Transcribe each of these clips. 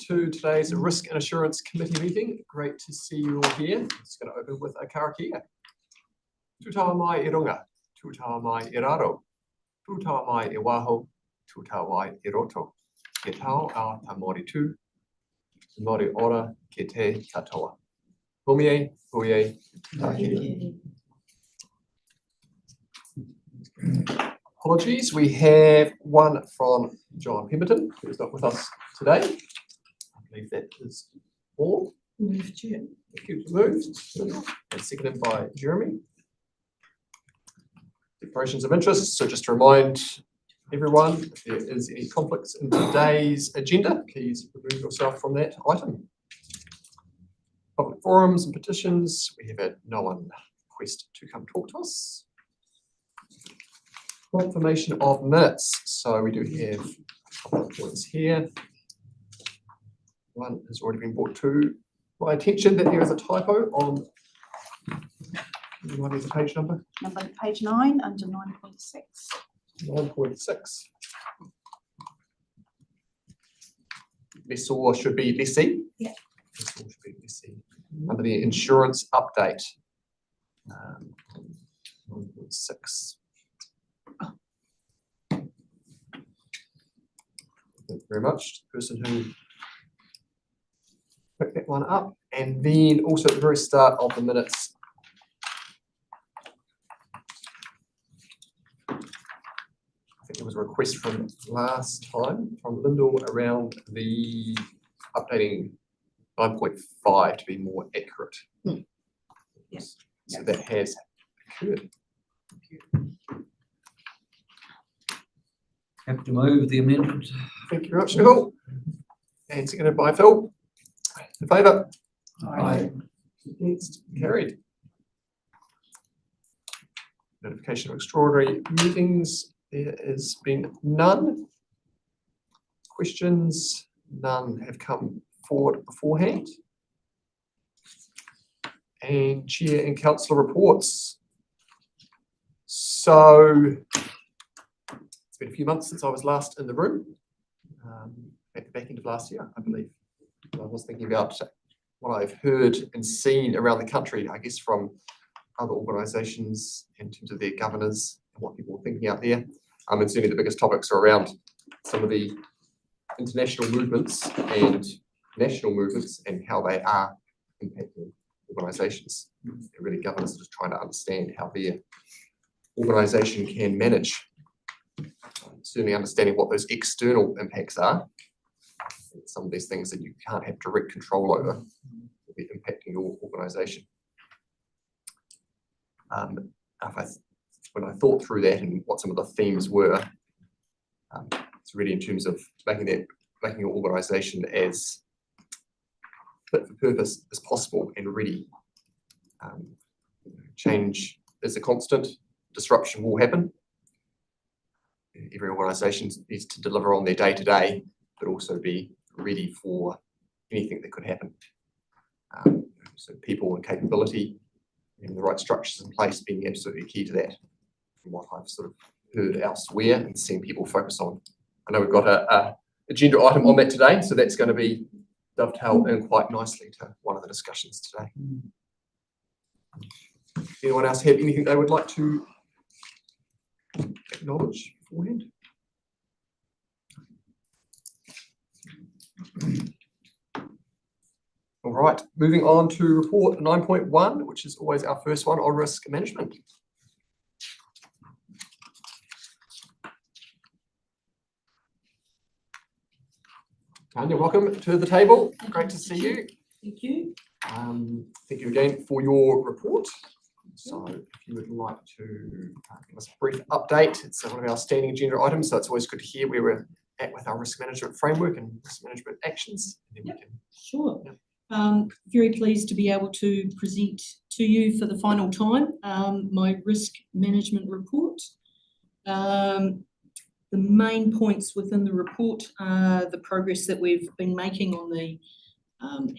to today's Risk and Assurance Committee meeting. Great to see you all here. It's going to open with a karakia. Tūtawa mai I runga, tūtawa mai I raro, tūtawa mai I waho, tūtawa mai I roto. Ke tau a ta mori tū, mori ora ke te katoa. Humie, huie, tahiri. Apologies, we have one from John Pemberton, who is not with us today. I believe that is all. Moved. And seconded by Jeremy. Declarations of interest. So just to remind everyone, if there is any conflicts in today's agenda, please remove yourself from that item. Public forums and petitions. We have had no one request to come talk to us. Confirmation of minutes. So we do have a couple of points here. One has already been brought to my attention that there is a typo on what is the page number? Page 9 under 9.6. 9.6. Lessor should be lessee. Yeah. Lessor should be lessee. Under the insurance update. 9.6. Thank you very much to the person who picked that one up. And then also at the very start of the minutes, I think there was a request from last time from Lyndall around the updating 9.5 to be more accurate. Yes. So that has occurred. Have to move the amendment. Thank you very much, Nicole. And seconded by Phil. In favour? Aye. Against? Carried. Notification of extraordinary meetings. There has been none. Questions? None have come forward beforehand. And Chair and Councillor reports. So it's been a few months since I was last in the room, at the back end of last year, I believe. I was thinking about what I've heard and seen around the country, I guess from other organisations in terms of their governors and what people are thinking out there. And certainly the biggest topics are around some of the international movements and national movements and how they are impacting organisations. And really governors are just trying to understand how their organisation can manage. Certainly understanding what those external impacts are. Some of these things that you can't have direct control over will be impacting your organisation. When I thought through that and what some of the themes were, it's really in terms of making your organisation as fit for purpose as possible and ready. Change is a constant. Disruption will happen. Every organisation needs to deliver on their day-to-day, but also be ready for anything that could happen. So people and capability and the right structures in place being absolutely key to that, from what I've sort of heard elsewhere and seen people focus on. I know we've got a agenda item on that today, so that's going to be dovetailed in quite nicely to one of the discussions today. Anyone else have anything they would like to acknowledge beforehand? All right, moving on to report 9.1, which is always our first one on risk management. Tanya, welcome to the table. Great to see you. Thank you. Thank you again for your report. So if you would like to give us a brief update, it's one of our standing agenda items, so it's always good to hear where we're at with our risk management framework and risk management actions. And then we can, sure. Very pleased to be able to present to you for the final time my risk management report. The main points within the report are the progress that we've been making on the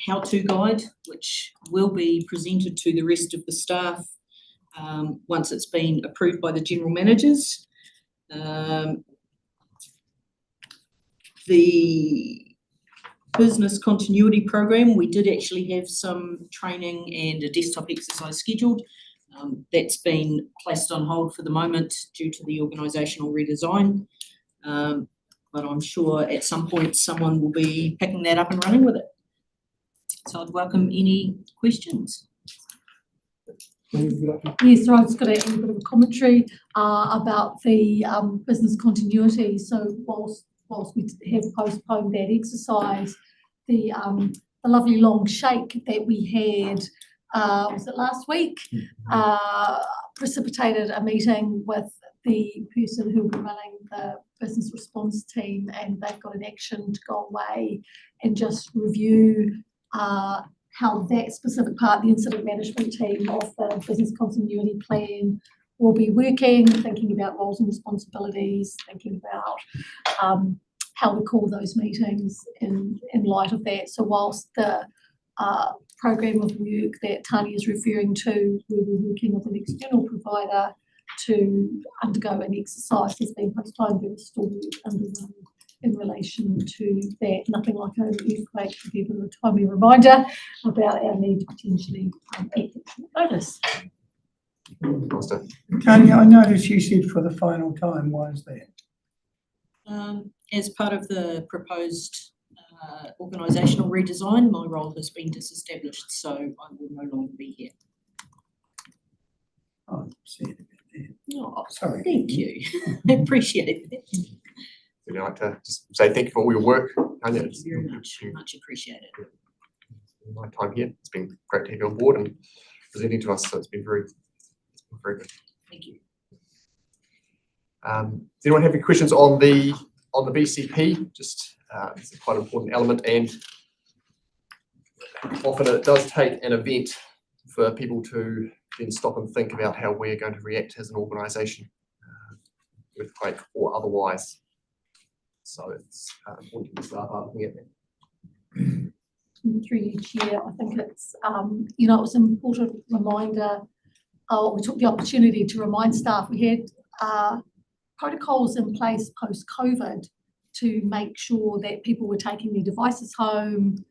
how-to guide, which will be presented to the rest of the staff once it's been approved by the general managers. The business continuity program, we did actually have some training and a desktop exercise scheduled. That's been placed on hold for the moment due to the organisational redesign. But I'm sure at some point someone will be picking that up and running with it. So I'd welcome any questions. Yes, so I've just got a little bit of a commentary about the business continuity. So whilst we have postponed that exercise, the lovely long shake that we had, was it last week, precipitated a meeting with the person who will be running the business response team, and they've got an action to go away and just review how that specific part, the incident management team of the business continuity plan, will be working, thinking about roles and responsibilities, thinking about how we call those meetings in light of that. So whilst the program of work that Tanya is referring to, we were working with an external provider to undergo an exercise has been postponed. There is still work underway in relation to that. Nothing like an earthquake to give a timely reminder about our need to potentially act at short notice. Tanya, I noticed you said for the final time. Why is that? As part of the proposed organisational redesign, my role has been disestablished, so I will no longer be here. Oh, see it there. Oh, Sorry. thank you. I appreciate it. Would you like to just say thank you for all your work, Tanya? Thank you very much. Much appreciated. My time here, it's been great to have you on board and presenting to us, so it's been very good. Thank you. Does anyone have any questions on the BCP? Just it's quite an important element, and often it does take an event for people to then stop and think about how we're going to react as an organisation, earthquake or otherwise. So it's important to start looking at that. Through you, Chair, I think it's, it was an important reminder. We took the opportunity to remind staff we had protocols in place post-COVID to make sure that people were taking their devices home.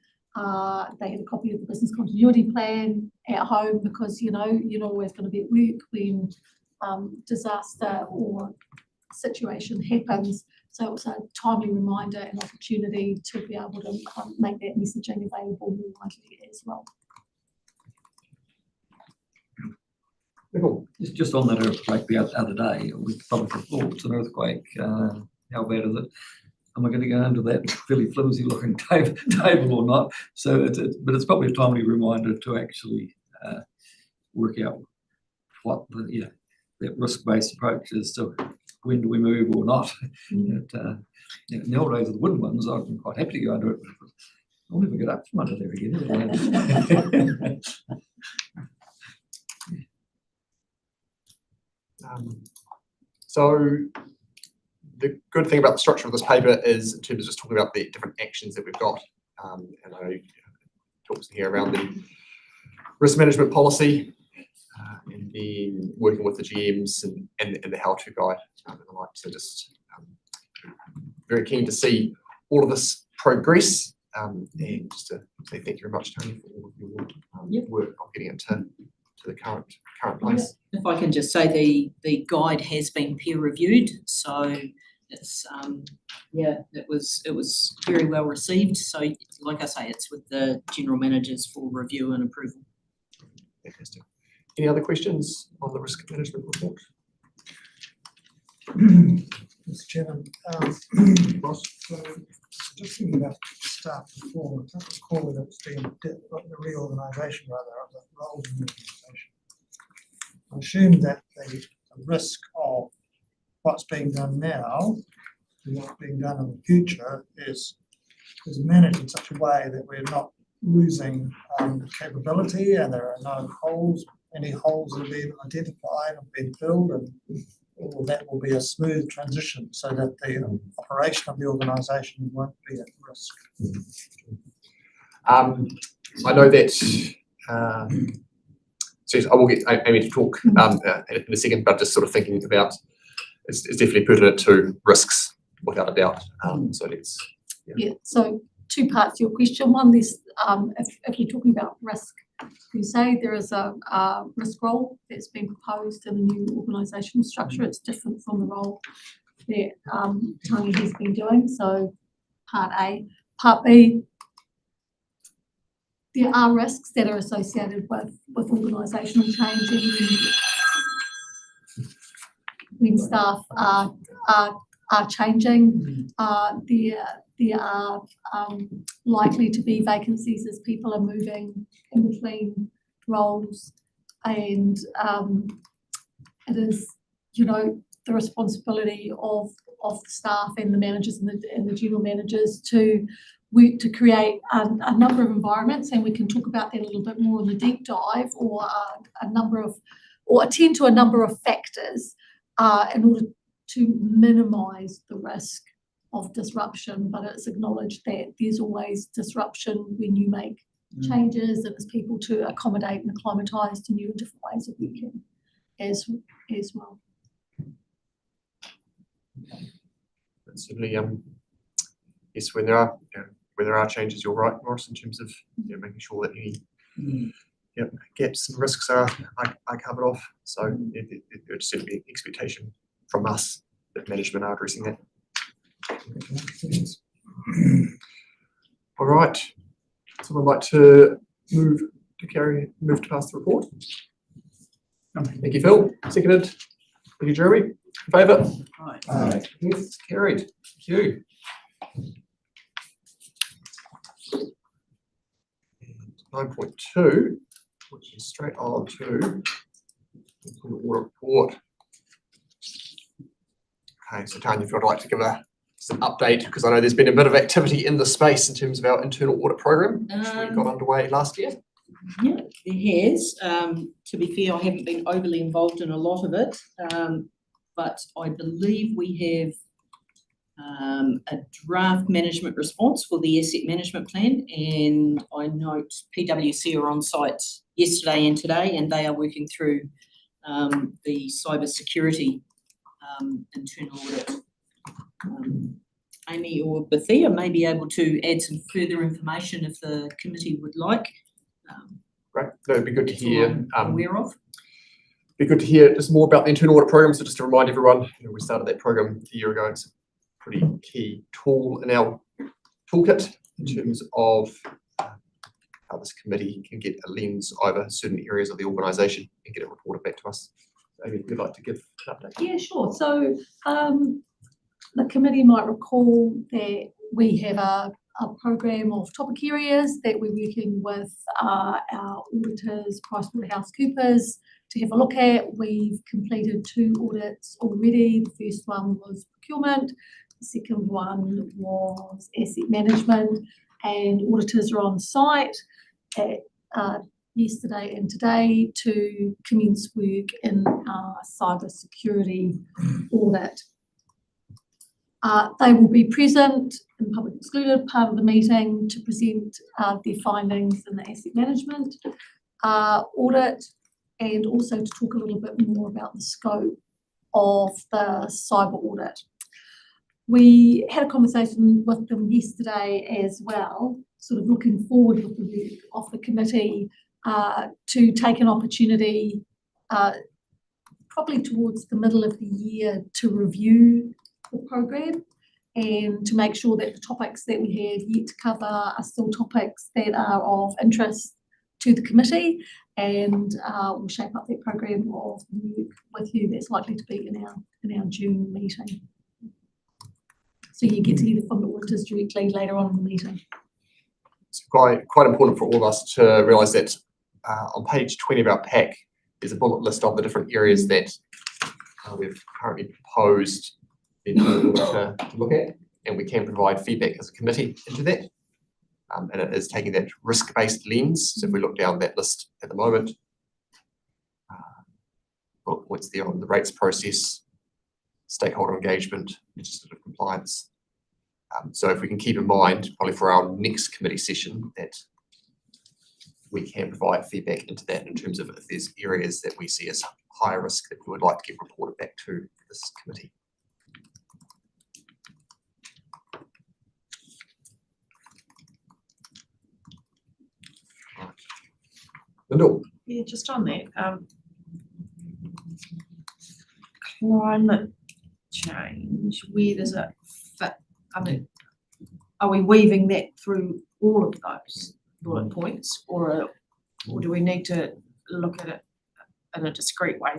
They had a copy of the business continuity plan at home, because you're not always going to be at work when disaster or situation happens. So it was a timely reminder and opportunity to be able to make that messaging available more widely as well. Cool. Just on that earthquake the other day, we probably thought it's an earthquake. How bad is it? Am I going to go under that fairly flimsy looking table or not? So, but it's probably a timely reminder to actually work out what that risk-based approach is to when do we move or not. In the old days of the wooden ones, I've been quite happy to go under it, but I'll never get up from under there again. So the good thing about the structure of this paper is, in terms of just talking about the different actions that we've got, and I know talks here around the risk management policy, and then working with the GMs and the how-to guide and the like. So just very keen to see all of this progress, and just to say thank you very much, Tony, for all of your work on getting it to the current place. If I can just say, the guide has been peer reviewed, so it's it was very well received. So like I say, it's with the general managers for review and approval. Fantastic. Any other questions on the risk management report? Mr. Chairman, Ross? just thinking about staff before, I don't recall that it's been the reorganisation rather of the roles in the organisation. I assume that the risk of what's being done now and what's being done in the future is managed in such a way that we're not losing capability, and there are no holes. Any holes that have been identified have been filled, and all of that will be a smooth transition so that the operation of the organisation won't be at risk. I know that so I will get Amy to talk in a second, but just sort of thinking about it's definitely pertinent to risks without a doubt. So let's So two parts to your question. One, there's, if you're talking about risk, you say there is a risk role that's been proposed in the new organisational structure. It's different from the role that Tony has been doing. So part A. Part B, there are risks that are associated with organisational change and when staff are changing. There are likely to be vacancies as people are moving in between roles, and it is, the responsibility of the staff and the managers and the general managers to work to create a number of environments, and we can talk about that a little bit more in the deep dive, or attend to a number of factors in order to minimise the risk of disruption. But it's acknowledged that there's always disruption when you make changes, and it's people to accommodate and acclimatise to new and different ways of working as well. And certainly, yes, when there are changes, you're right, Morris, in terms of making sure that any gaps and risks are covered off. So it would certainly be an expectation from us that management are addressing that. All right. Someone like to move to pass the report? Thank you, Phil. Seconded. Thank you, Jeremy. In favour? Aye. Yes, carried. Thank you. 9.2, which is straight on to the audit report. Okay, so Tanya, if you'd like to give just an update, because I know there's been a bit of activity in the space in terms of our internal audit program, which we got underway last year. Yeah, there has. To be fair, I haven't been overly involved in a lot of it, but I believe we have a draft management response for the asset management plan, and I note PwC are on site yesterday and today, and they are working through the cyber security internal audit. Amy or Bethia may be able to add some further information if the committee would like. Great, that would be good to hear. Aware of. Be good to hear just more about the internal audit program. So just to remind everyone, we started that program a year ago. It's a pretty key tool in our toolkit in terms of how this committee can get a lens over certain areas of the organisation and get it reported back to us. Amy, if you'd like to give an update. Yeah, sure. So the committee might recall that we have a program of topic areas that we're working with our auditors, PricewaterhouseCoopers, to have a look at. We've completed 2 audits already. The first one was procurement. The second one was asset management, and auditors are on site yesterday and today to commence work in our cyber security audit. They will be present in public excluded part of the meeting to present their findings in the asset management audit, and also to talk a little bit more about the scope of the cyber audit. We had a conversation with them yesterday as well, sort of looking forward with the work of the committee to take an opportunity probably towards the middle of the year to review the program and to make sure that the topics that we have yet to cover are still topics that are of interest to the committee, and we'll shape up that program of work with you that's likely to be in our June meeting. So you get to hear from the auditors directly later on in the meeting. It's quite important for all of us to realise that on page 20 of our pack, there's a bullet list of the different areas that we've currently proposed to look at, and we can provide feedback as a committee into that. And it is taking that risk-based lens. So if we look down that list at the moment, bullet points there on the rates process, stakeholder engagement, legislative compliance. So if we can keep in mind, probably for our next committee session, that we can provide feedback into that in terms of if there's areas that we see as higher risk that we would like to get reported back to this committee. Lyndall, Yeah, just on that, climate change, where does it fit? I mean, are we weaving that through all of those bullet points, or do we need to look at it in a discrete way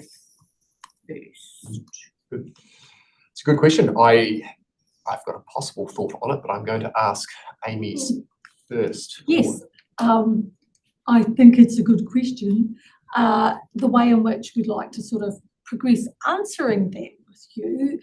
first? it's a good question. I've got a possible thought on it, but I'm going to ask Amy's first. Yes, I think it's a good question. The way in which we'd like to sort of progress answering that with you,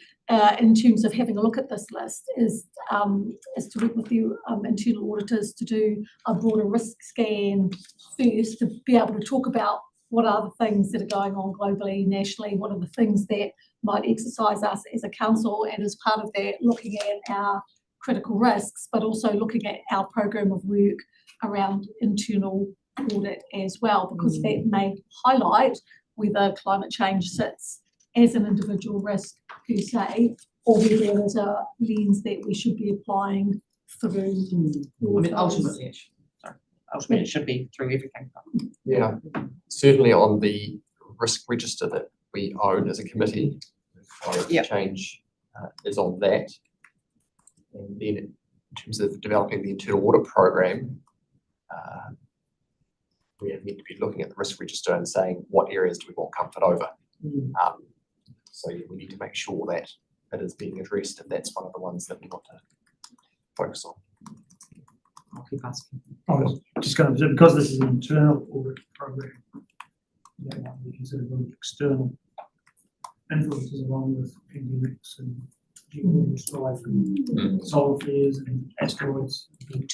in terms of having a look at this list, is to work with the internal auditors to do a broader risk scan first, to be able to talk about what are the things that are going on globally, nationally, what are the things that might exercise us as a council, and as part of that, looking at our critical risks, but also looking at our program of work around internal audit as well, because that may highlight whether climate change sits as an individual risk per se, or whether it is a lens that we should be applying through. I mean, ultimately, it should be through everything. Yeah, certainly on the risk register that we own as a committee, climate Yep. change is on that. And then in terms of developing the internal audit program, we are meant to be looking at the risk register and saying what areas do we want comfort over. So yeah, we need to make sure that it is being addressed, and that's one of the ones that we want to focus on. I'll keep asking. I was just going to say, because this is an internal audit program, that might be considered one of the external influences along with pandemics and geopolitical strife and solar flares and asteroids.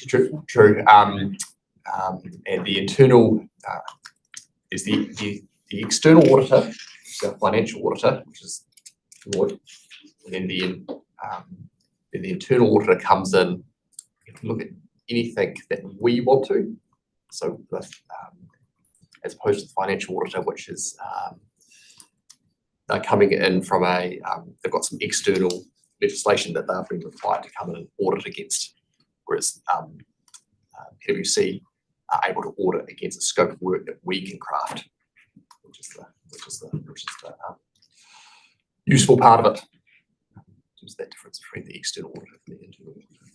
True. And the internal is the external auditor, the financial auditor, which is Lloyd, and then the internal auditor comes in to look at anything that we want to. So as opposed to the financial auditor, which is they're coming in from they've got some external legislation that they've been required to come in and audit against, whereas PwC are able to audit against a scope of work that we can craft, which is the useful part of it. Just that difference between the external auditor and the internal auditor.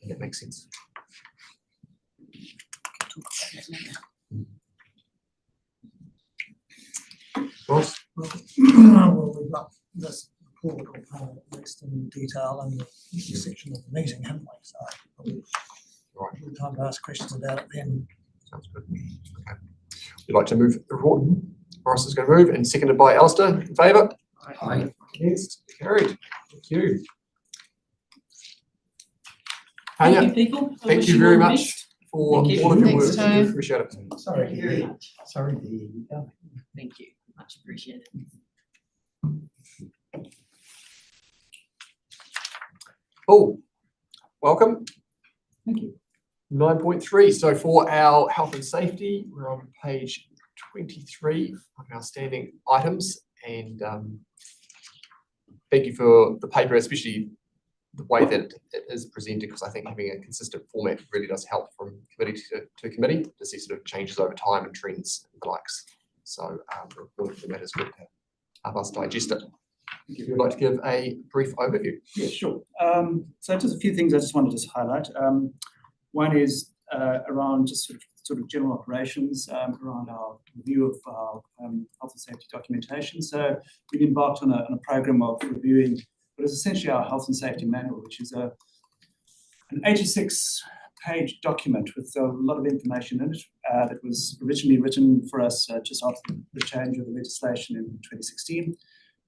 And that makes sense. Ross? Well, we've got this report or part of it next in detail in the section of the meeting, haven't we? So Right. we'll time to ask questions about it then. Sounds good. Okay. You'd like to move the report? Morris is going to move, and seconded by Alistair. In favour? Aye. Against? Carried. Thank you. Thank Tanya, you, people. I thank wish you all very the much best. for Thank you. all of your Thanks, work. Tanya. Appreciate it. Sorry, Thank you very much. sorry, the Thank you. Much appreciated. Cool. Welcome. Thank you. 9.3. So for our health and safety, we're on page 23 of our standing items, and thank you for the paper, especially the way that it is presented, because I think having a consistent format really does help from committee to committee to see sort of changes over time and trends and the likes. So the reporting format is good to help us digest it. If you'd like to give a brief overview. Yeah, sure. So just a few things I just wanted to highlight. One is around just sort of general operations around our review of our health and safety documentation. So we've embarked on a program of reviewing what is essentially our health and safety manual, which is an 86-page document with a lot of information in it that was originally written for us just after the change of the legislation in 2016.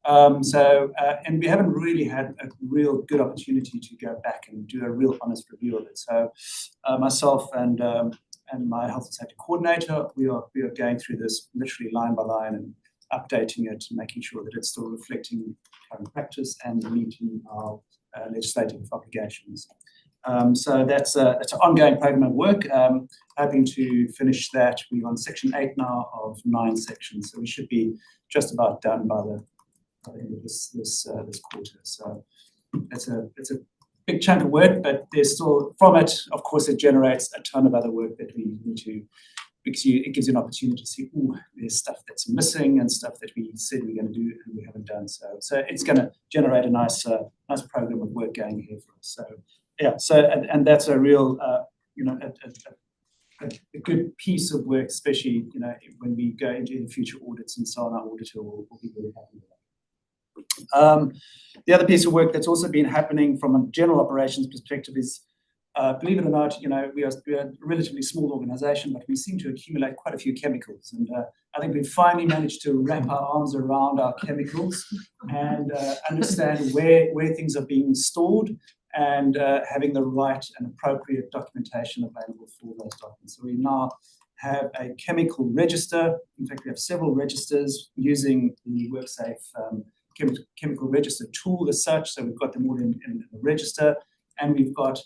And we haven't really had a real good opportunity to go back and do a real honest review of it. So myself and my health and safety coordinator, we are going through this literally line by line and updating it and making sure that it's still reflecting current practice and meeting our legislative obligations. So that's an ongoing program of work. Hoping to finish that. We're on section 8 now of 9 sections, so we should be just about done by the end of this quarter. So it's a big chunk of work, but there's still, from it, of course, it generates a ton of other work that we need to because it gives you an opportunity to see, oh, there's stuff that's missing and stuff that we said we're going to do and we haven't done. So it's going to generate a nice program of work going ahead for us. So yeah, and that's a real a good piece of work, especially when we go into the future audits and so on. Our auditor will be very happy with that. The other piece of work that's also been happening from a general operations perspective is, believe it or not, we are a relatively small organisation, but we seem to accumulate quite a few chemicals. And I think we've finally managed to wrap our arms around our chemicals and understand where things are being stored and having the right and appropriate documentation available for those documents. So we now have a chemical register. In fact, we have several registers using the WorkSafe chemical register tool as such. So we've got them all in the register, and we've got,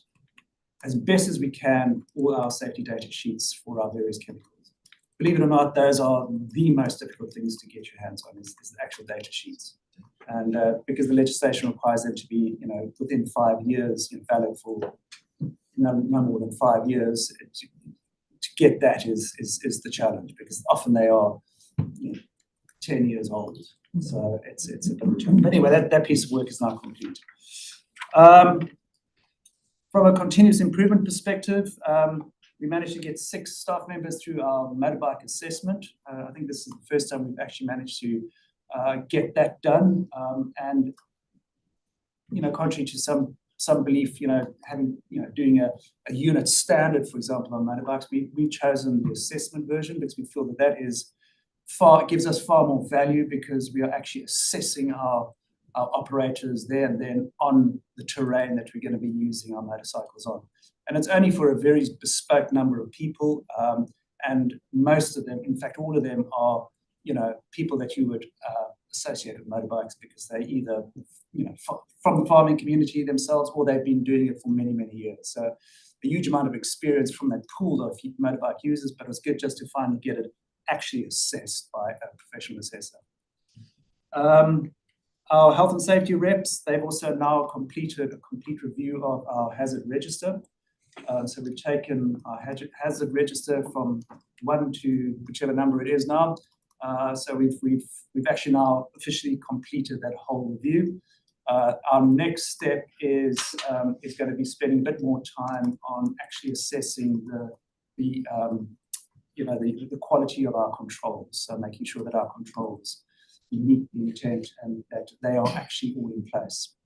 as best as we can, all our safety data sheets for our various chemicals. Believe it or not, those are the most difficult things to get your hands on, is the actual data sheets. And because the legislation requires them to be, within 5 years, valid for no more than 5 years, to get that is the challenge, because often they are 10 years old. So it's a bit of a challenge. But anyway, that piece of work is now complete. From a continuous improvement perspective, we managed to get 6 staff members through our motorbike assessment. I think this is the first time we've actually managed to get that done. And contrary to some belief, doing a unit standard, for example, on motorbikes, we've chosen the assessment version because we feel that is gives us far more value, because we are actually assessing our operators there and then on the terrain that we're going to be using our motorcycles on. And it's only for a very bespoke number of people, and most of them, in fact all of them, are people that you would associate with motorbikes, because they either from the farming community themselves, or they've been doing it for many, many years. So a huge amount of experience from that pool of motorbike users, but it was good just to finally get it actually assessed by a professional assessor. Our health and safety reps, they've also now completed a complete review of our hazard register. So we've taken our hazard register from 1 to whichever number it is now. So we've actually now officially completed that whole review. Our next step is going to be spending a bit more time on actually assessing the quality of our controls. So making sure that our controls meet the intent and that they are actually all in place.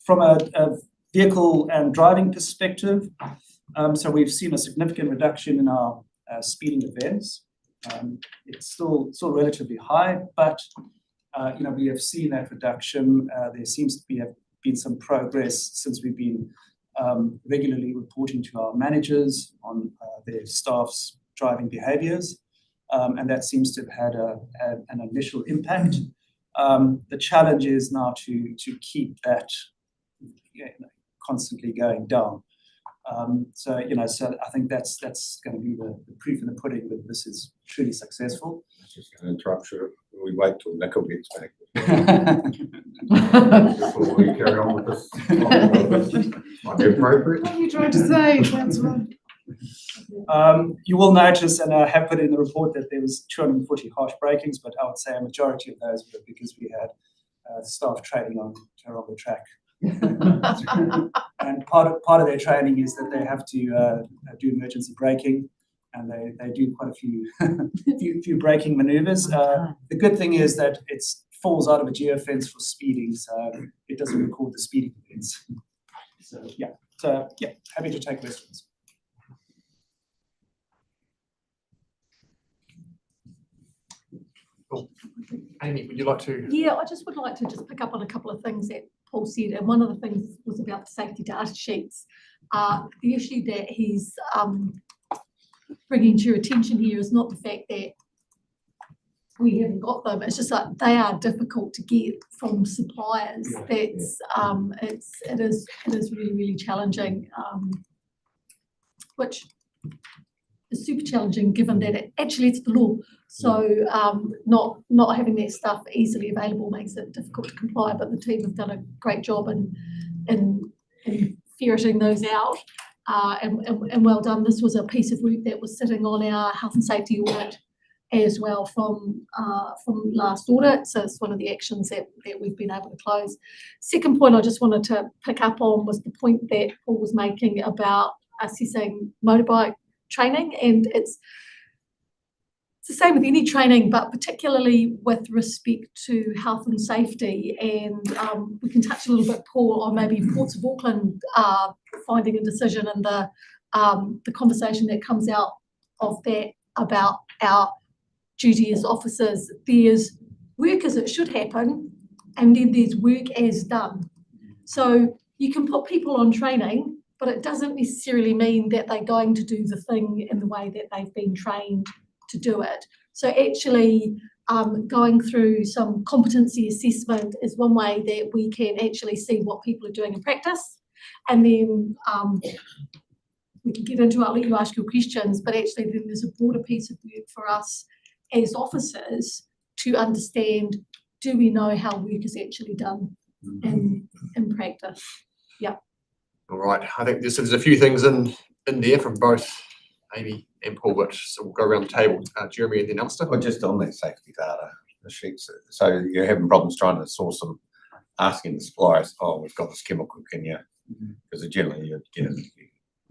From a vehicle and driving perspective, so we've seen a significant reduction in our speeding events. It's still relatively high, but we have seen that reduction. There seems to have been some progress since we've been regularly reporting to our managers on their staff's driving behaviours, and that seems to have had an initial impact. The challenge is now to keep that constantly going down. So I think that's going to be the proof in the pudding that this is truly successful. Just going to interrupt you. We wait till Nico gets back before we carry on with this. Might be appropriate. What are you trying to say, Councillor? You will notice, and I have put it in the report, that there was 240 harsh breakings, but I would say a majority of those were because we had staff training on Taronga track. And part of their training is that they have to do emergency braking, and they do quite a few braking manoeuvres. The good thing is that it falls out of a geofence for speeding, so it doesn't record the speeding events. So happy to take questions. Cool. Amy, would you like to? Yeah, I just would like to just pick up on a couple of things that Paul said, and one of the things was about the safety data sheets. The issue that he's bringing to your attention here is not the fact that we haven't got them, it's just that they are difficult to get from suppliers. It is really, really challenging, which is super challenging given that it's the law. So not having that stuff easily available makes it difficult to comply, but the team have done a great job in ferreting those out. and well done. This was a piece of work that was sitting on our health and safety audit as well from last audit. So it's one of the actions that we've been able to close. Second point I just wanted to pick up on was the point that Paul was making about assessing motorbike training, and it's the same with any training, but particularly with respect to health and safety. And we can touch a little bit, Paul, on maybe Ports of Auckland finding a decision and the conversation that comes out of that about our duty as officers. There's work as it should happen, and then there's work as done. So you can put people on training, but it doesn't necessarily mean that they're going to do the thing in the way that they've been trained to do it. So actually going through some competency assessment is one way that we can actually see what people are doing in practice. And then we can get into it, I'll let you ask your questions, but actually then there's a broader piece of work for us as officers to understand, do we know how work is actually done in practice? Yeah. All right, I think there's a few things in there from both Amy and Paul, so we'll go around the table. Jeremy and then Alistair. Well, just on that safety data, the sheets, so you're having problems trying to source them, asking the suppliers, oh, we've got this chemical, can you? Because generally you get it,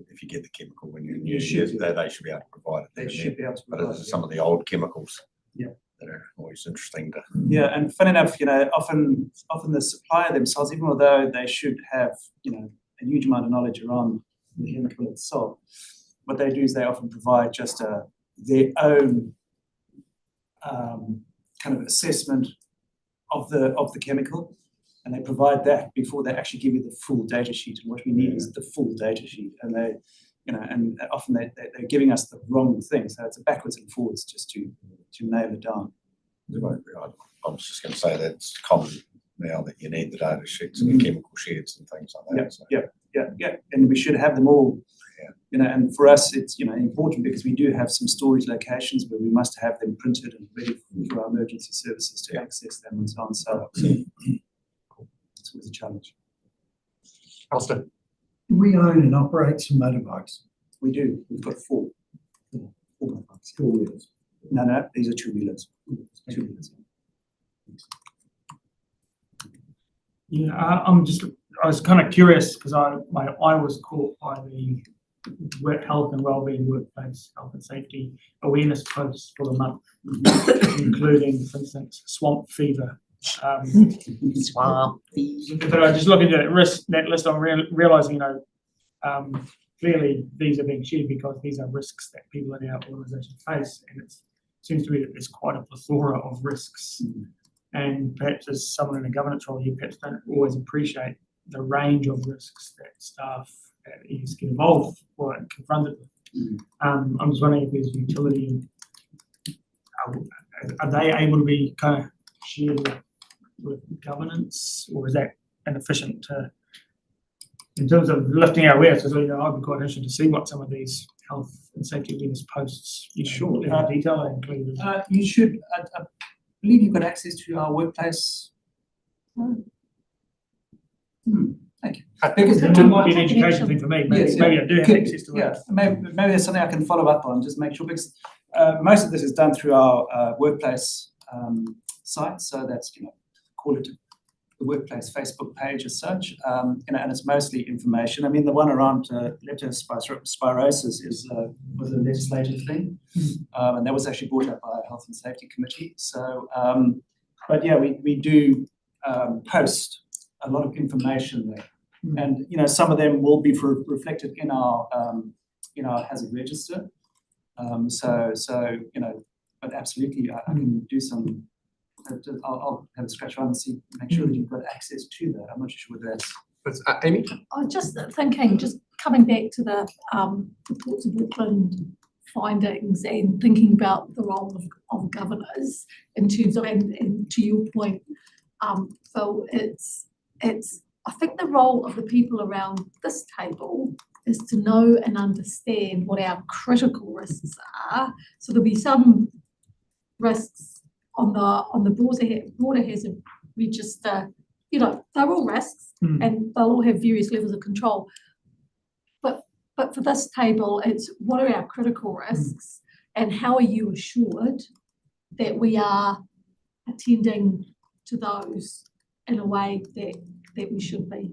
if you get the chemical when you're new, they should be able to provide it. They should be able to But provide it's it, some of the old chemicals. Yeah. That are always interesting to. Yeah, and funny enough, often the supplier themselves, even although they should have, a huge amount of knowledge around the chemical itself, what they do is they often provide just their own kind of assessment of the chemical, and they provide that before they actually give you the full data sheet. And what we need is the full data sheet, and they, and often they're giving us the wrong thing. So it's a backwards and forwards just to nail it down. I was just going to say that it's common now that you need the data sheets and the chemical sheds and things like that. Yeah, and we should have them all. And for us, it's important because we do have some storage locations where we must have them printed and ready for our emergency services to access them and so on. So it's always a challenge. Alistair. We own and operate some motorbikes. We do. We've got four motorbikes. 4 wheels. No, these are 2-wheelers. 2-wheelers. Yeah, I was kind of curious because my eye was caught by the health and wellbeing workplace health and safety awareness posts for the month, including, for instance, swamp fever. Swamp fever. But I just looking at that list, I'm realizing, clearly these are being shared because these are risks that people in our organisation face, and it seems to me that there's quite a plethora of risks. And perhaps as someone in a governance role, you perhaps don't always appreciate the range of risks that staff at ES get involved or confronted with. I'm just wondering if there's utility, are they able to be kind of shared with governance, or is that inefficient in terms of lifting our awareness? I'd be quite interested to see what some of these health and safety awareness posts, Sure. in detail are included. You should. I believe you've got access to our workplace. Thank you. I think It might be an education thing for me. Yes, Maybe I do have Good. access to it. Yeah, maybe there's something I can follow up on, just make sure, because most of this is done through our workplace site. So that's, call it the workplace Facebook page as such, and it's mostly information. I mean, the one around leptospirosis was a legislative thing, and that was actually brought up by our Health and Safety Committee. So, but yeah, we do post a lot of information there, and some of them will be reflected in our hazard register. But absolutely, I can do some. I'll have a scratch around and see, make sure that you've got access to that. I'm not sure whether that's. Amy? I was just thinking, just coming back to the Ports of Auckland findings and thinking about the role of governors in terms of, and to your point, Phil, it's I think the role of the people around this table is to know and understand what our critical risks are. So there'll be some risks on the broader hazard register, they're all risks and they'll all have various levels of control. But but for this table, it's what are our critical risks and how are you assured that we are attending to those in a way that we should be?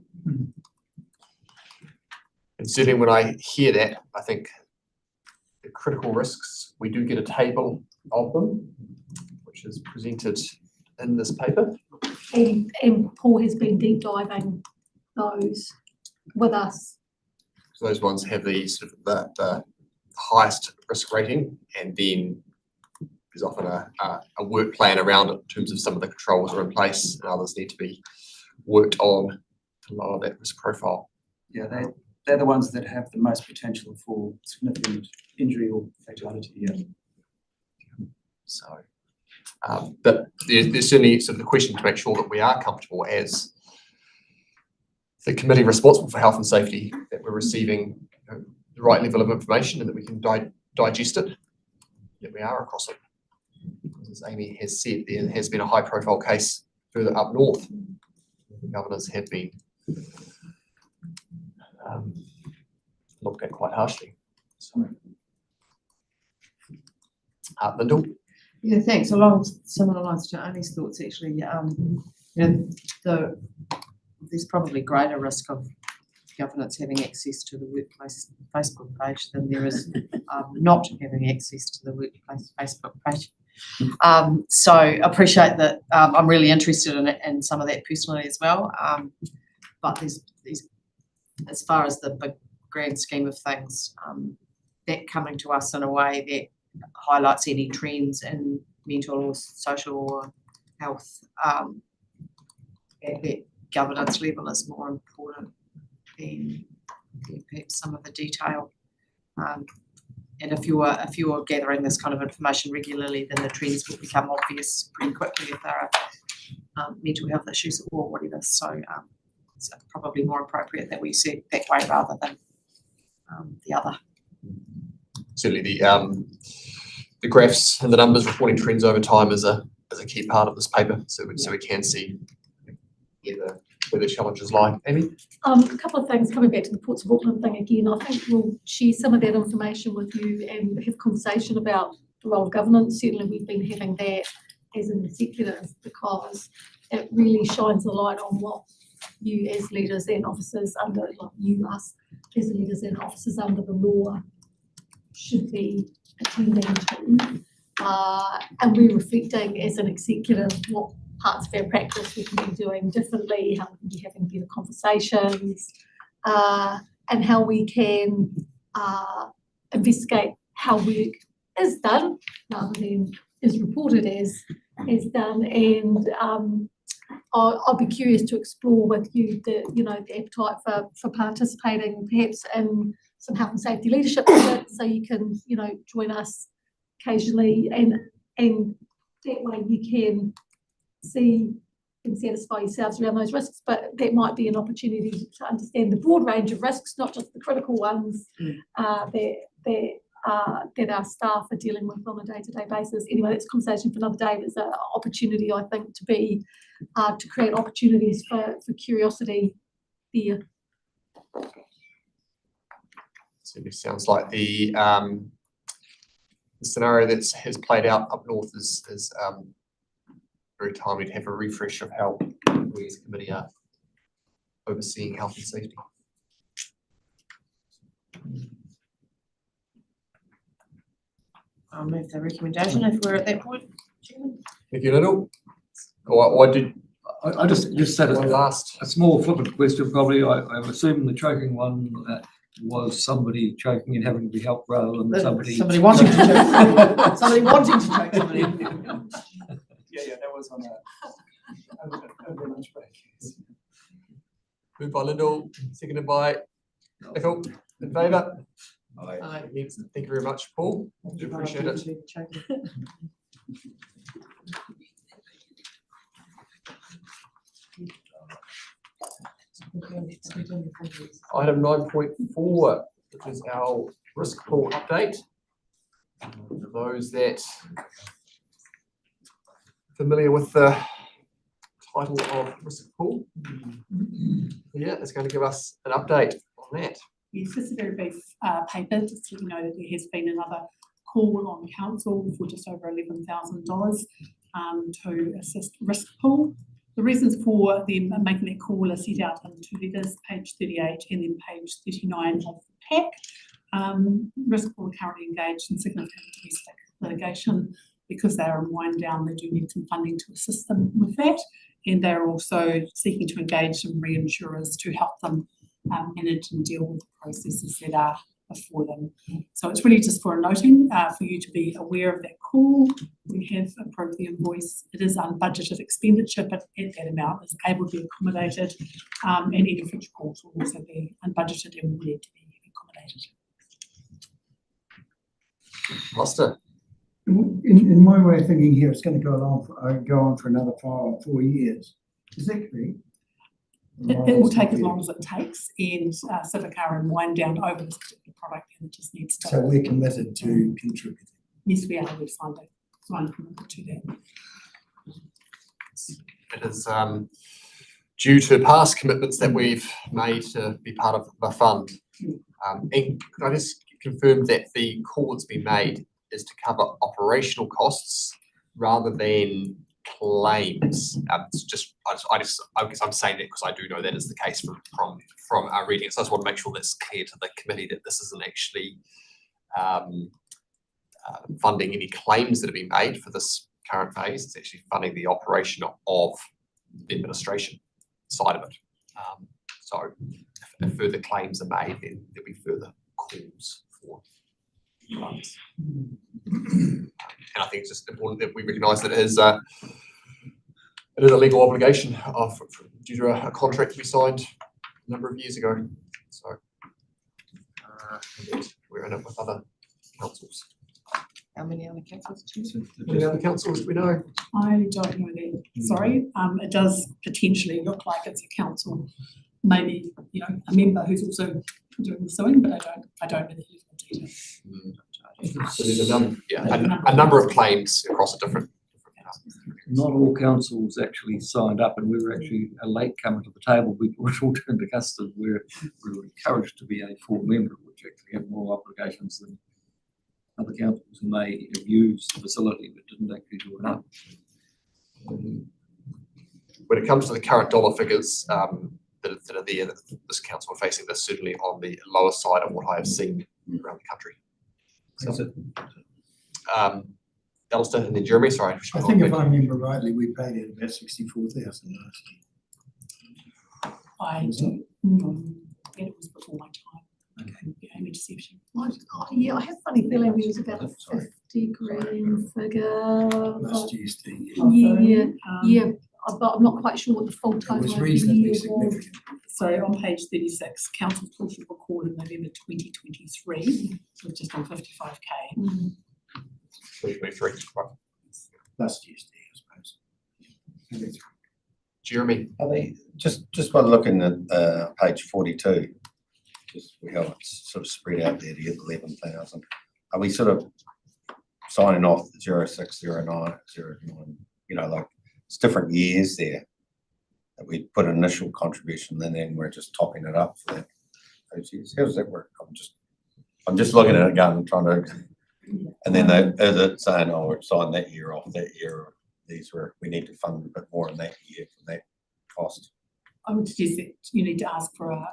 And certainly when I hear that, I think the critical risks, we do get a table of them, which is presented in this paper. And Paul has been deep diving those with us. So those ones have the sort of the highest risk rating, and then there's often a work plan around it in terms of some of the controls are in place and others need to be worked on to lower that risk profile. Yeah, they're the ones that have the most potential for significant injury or fatality. Yeah. So, but there's certainly sort of the question to make sure that we are comfortable as the committee responsible for health and safety, that we're receiving the right level of information and that we can digest it, that we are across it. As Amy has said, there has been a high profile case further up north. The governors have been looked at quite harshly. So, Lyndall? Yeah, thanks. Along similar lines to Amy's thoughts, actually, you know, there's probably greater risk of governance having access to the workplace Facebook page than there is not having access to the workplace Facebook page. So I appreciate that. I'm really interested in it and some of that personally as well. But there's as far as the big grand scheme of things, that coming to us in a way that highlights any trends in mental or social or health at that governance level is more important than perhaps some of the detail. And if you're gathering this kind of information regularly, then the trends will become obvious pretty quickly if there are mental health issues or whatever. So it's probably more appropriate that we see it that way rather than the other. Certainly the graphs and the numbers reporting trends over time is a key part of this paper, so we can see where the challenges lie. Amy? A couple of things coming back to the Ports of Auckland thing again. I think we'll share some of that information with you and have conversation about the role of governance. Certainly we've been having that as an executive because it really shines a light on what you as leaders and officers under, like you, us, as leaders and officers under the law should be attending to. And we're reflecting as an executive what parts of our practice we can be doing differently, how we can be having better conversations, and how we can investigate how work is done rather than is reported as done. And I'll be curious to explore with you the appetite for participating perhaps in some health and safety leadership events, so you can join us occasionally, and that way you can see and satisfy yourselves around those risks. But that might be an opportunity to understand the broad range of risks, not just the critical ones that our staff are dealing with on a day-to-day basis. Anyway, that's a conversation for another day. There's an opportunity, I think, to create opportunities for curiosity there. Certainly sounds like the scenario that has played out up north is very timely to have a refresh of how we as a committee are overseeing health and safety. I'll move the recommendation if we're at that point, Chairman. Thank you, Lyndall. What did I just said one last? a small flippant question probably. I assume the choking one was somebody choking and having to be helped rather than somebody wanting to choke. Somebody wanting to choke somebody. Yeah, that was on over lunch break. Moved by Lyndall, seconded by Nicole. In favour? Aye. Yes, thank you very much, Paul. Do appreciate it. Item 9.4, which is our risk pool update. For those that familiar with the title of risk pool, yeah, it's going to give us an update on that. Yes, just a very brief paper, just to let you know that there has been another call on council for just over $11,000 to assist risk pool. The reasons for them making that call are set out in two letters, page 38 and then page 39 of the pack. Risk pool are currently engaged in significant domestic litigation. Because they are in wind down, they do need some funding to assist them with that. And they're also seeking to engage some reinsurers to help them manage and deal with the processes that are before them. So it's really just for a noting, for you to be aware of that call. We have approved the invoice. It is unbudgeted expenditure, but at that amount is able to be accommodated. And any future calls will also be unbudgeted and will need to be accommodated. Alistair? In my way of thinking here, it's going to go on for another 5 or 4 years. Is that correct? It will take as long as it takes, and Civic are in wind down over this particular product, and it just needs to. So we're committed to contributing. Yes, we are. We've signed a commitment to that. It is due to past commitments that we've made to be part of the fund. And could I just confirm that the call that's been made is to cover operational costs rather than claims? It's just, I guess I'm saying that because I do know that is the case from our reading. So I just want to make sure that's clear to the committee that this isn't actually funding any claims that have been made for this current phase. It's actually funding the operation of the administration side of it. So if further claims are made, then there'll be further calls for funds. And I think it's just important that we recognise that it is a legal obligation due to a contract we signed a number of years ago. So we're in it with other councils. How many other councils? Any other councils we know? I don't know that. Sorry. It does potentially look like it's a council, maybe a member who's also doing the suing, but I don't know the level of detail. So there's a number of claims across a different. Not all councils actually signed up, and we were actually a late comer to the table before it all turned to custard, where we were encouraged to be a full member, which actually had more obligations than other councils who may have used the facility but didn't actually do enough. When it comes to the current dollar figures that are there, this council are facing, this certainly on the lower side of what I have seen around the country. So, Alistair and then Jeremy, sorry. I think if I remember rightly, we paid it about 64,000 last year. I don't know. It was before my time. Okay. Amy Deception. Yeah, I have a funny feeling there was about a 50 grand figure. Last year's thing. Yeah, but I'm not quite sure what the full total. It was of the reasonably year was. significant. So on page 36, council portion recorded in November 2023, so just on 55k. 2023, right. Last year's thing, I suppose. Jeremy. I mean, just by looking at page 42, just how it's sort of spread out there to get 11,000. Are we sort of signing off the 06, 09, 09, like it's different years there that we put an initial contribution and then we're just topping it up for that those years? How does that work? I'm just looking at it going and trying to, and then is it saying, oh, we're signing that year off that year, or we need to fund a bit more in that year for that cost? I would suggest that you need to ask for a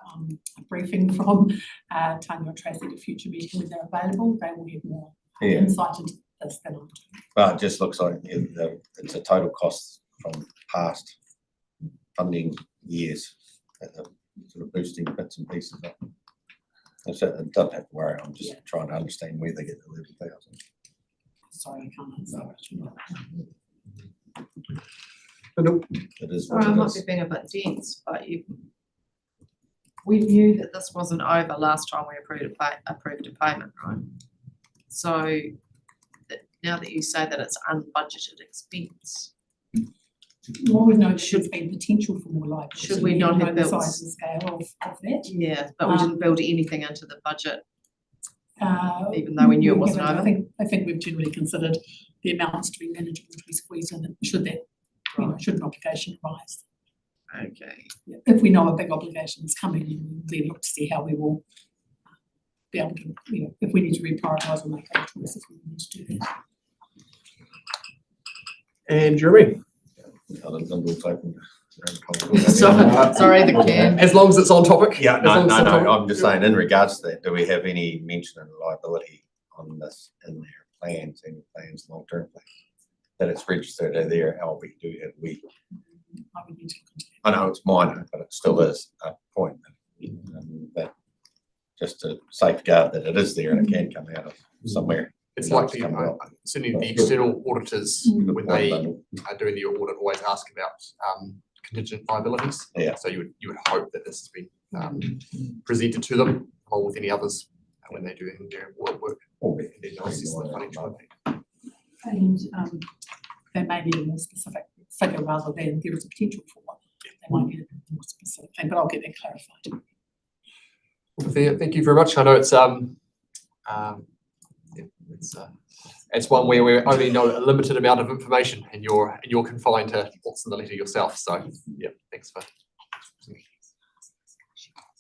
briefing from Tanya or Tracy at a future meeting when they're available. They will have more insight into this than I'm doing. Well, it just looks like it's a total cost from past funding years, sort of boosting bits and pieces up. So it doesn't have to worry. I'm just trying to understand where they get the 11,000. Sorry, I can't answer that. Nope. It is Sorry, I what it might is. be being a bit dense, but we knew that this wasn't over last time we approved a payment, right? So now that you say that it's unbudgeted expense, Well, we know that there's been potential for more light. Should we not have the built- size and scale of that? yeah, but we didn't build anything into the budget, Even though we knew it wasn't over. I think we've generally considered the amounts to be manageable to be squeezed in, should that, should an obligation arise. Okay. If we know a big obligation is coming, we look to see how we will be able to, if we need to reprioritise or make other choices, we need to do that. And Jeremy? Other than doors open. Sorry, the can. As long as it's on topic. Yeah, as no, long as no, it's on topic. no, I'm just saying, in regards to that, do we have any mention of liability on this in their plans, any plans, long-term plans? That it's registered there, how we do have I would need to I know it's minor, but it still is a point that just to safeguard that it is there and it can come out of somewhere. It's You know, likely, come out. certainly the external auditors, Good when point, they Bundle. are doing the audit, always ask about contingent liabilities. Yeah. So you would hope that this has been presented to them along with any others when they do their audit work Or and their analysis of the financial impact. And they may need a more specific figure rather than there is a potential for one. They might need a more specific thing, but I'll get that clarified. Well, thank you very much. I know it's it's one where we only know a limited amount of information, and you're confined to what's in the letter yourself. So yeah, thanks for.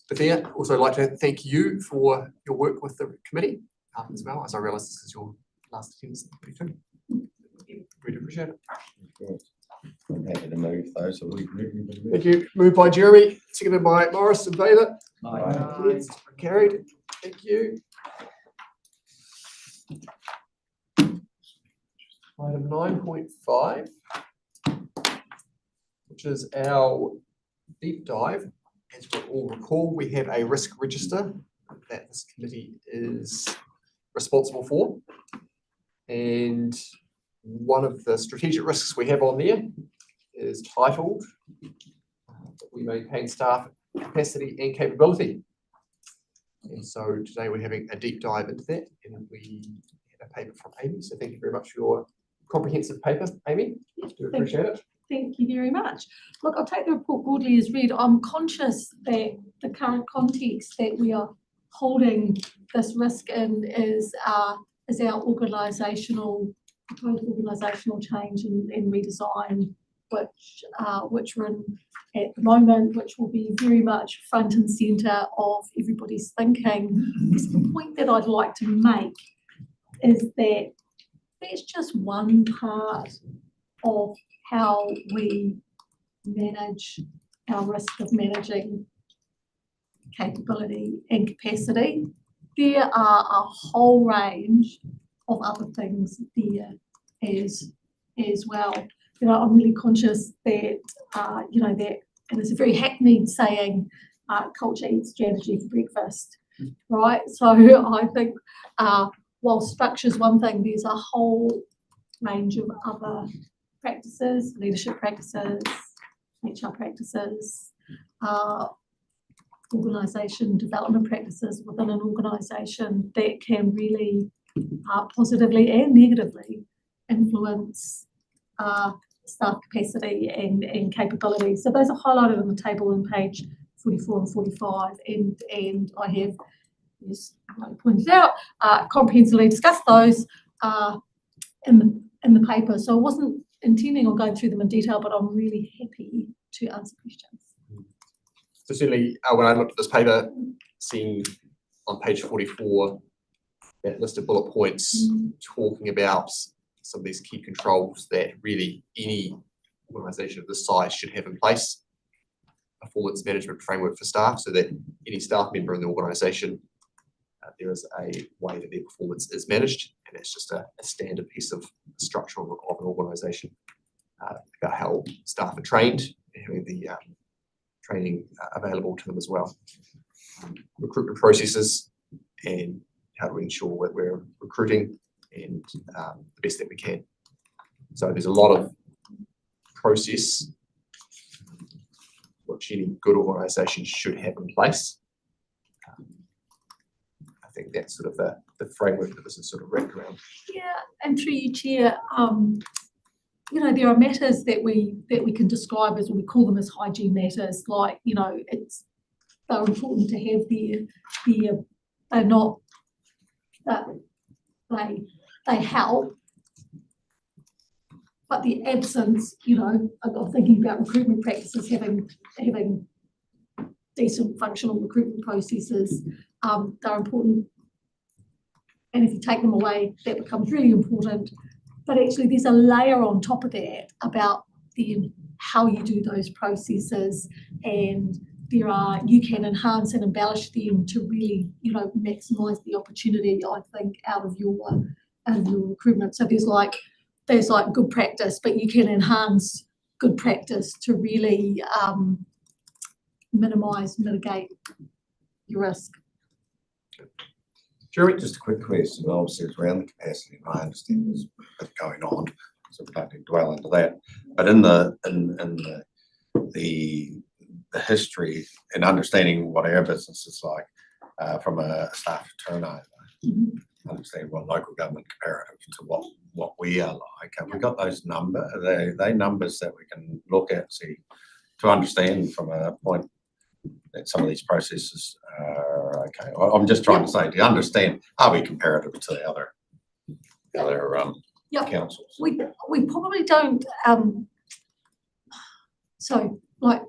But yeah, also like to thank you for your work with the committee as well, as I realise this is your last attendance pretty soon. Really appreciate it. I'm happy to move those. So Thank you. Moved by Jeremy, seconded by Morris and Baylor. Aye. Carried. Thank you. Item 9.5, which is our deep dive. As we all recall, we have a risk register that this committee is responsible for. And one of the strategic risks we have on there is titled that we maintain staff capacity and capability. And so today we're having a deep dive into that, and we have a paper from Amy. So thank you very much for your comprehensive paper, Amy. Do appreciate it. Thank you very much. Look, I'll take the report broadly as read. I'm conscious that the current context that we are holding this risk in is our organisational change and redesign, which we're in at the moment, which will be very much front and centre of everybody's thinking. The point that I'd like to make is that that's just one part of how we manage our risk of managing capability and capacity. There are a whole range of other things there as well. You know, I'm really conscious that, that, and it's a very hackneyed saying, culture eats strategy for breakfast, right? So I think while structure's one thing, there's a whole range of other practices, leadership practices, HR practices, organisation development practices within an organisation that can really positively and negatively influence staff capacity and capability. So those are highlighted on the table on page 44 and 45, and I have, as I pointed out, comprehensively discussed those in the paper. So I wasn't intending on going through them in detail, but I'm really happy to answer questions. So certainly, when I looked at this paper, seeing on page 44 that list of bullet points talking about some of these key controls that really any organisation of this size should have in place. Performance management framework for staff, so that any staff member in the organisation, there is a way that their performance is managed, and it's just a standard piece of structure of an organisation about how staff are trained and having the training available to them as well. Recruitment processes and how do we ensure that we're recruiting and the best that we can. So there's a lot of process which any good organisation should have in place. I think that's sort of the framework that this is sort of wrapped around. Yeah, and through you, Chair, there are matters that we can describe as, or we call them as hygiene matters, like, they're important to have they're not, they help, but the absence, of thinking about recruitment practices, having decent functional recruitment processes, they're important And if you take them away, that becomes really important. But actually there's a layer on top of that about how you do those processes, and you can enhance and embellish them to really, maximise the opportunity, I think, out of your recruitment. So there's like good practice, but you can enhance good practice to really mitigate your risk. Jeremy, Just a quick question, obviously it's around the capacity, and I understand there's a bit going on, so we don't need to dwell into that. But in the history and understanding what our business is like, from a staff turnover, understand what local government comparative to what we are like. Have we got those numbers? Are they numbers that we can look at, see, to understand from a point that some of these processes are okay? I'm just trying to say, to understand, are we comparative to the other councils? We probably don't, so like,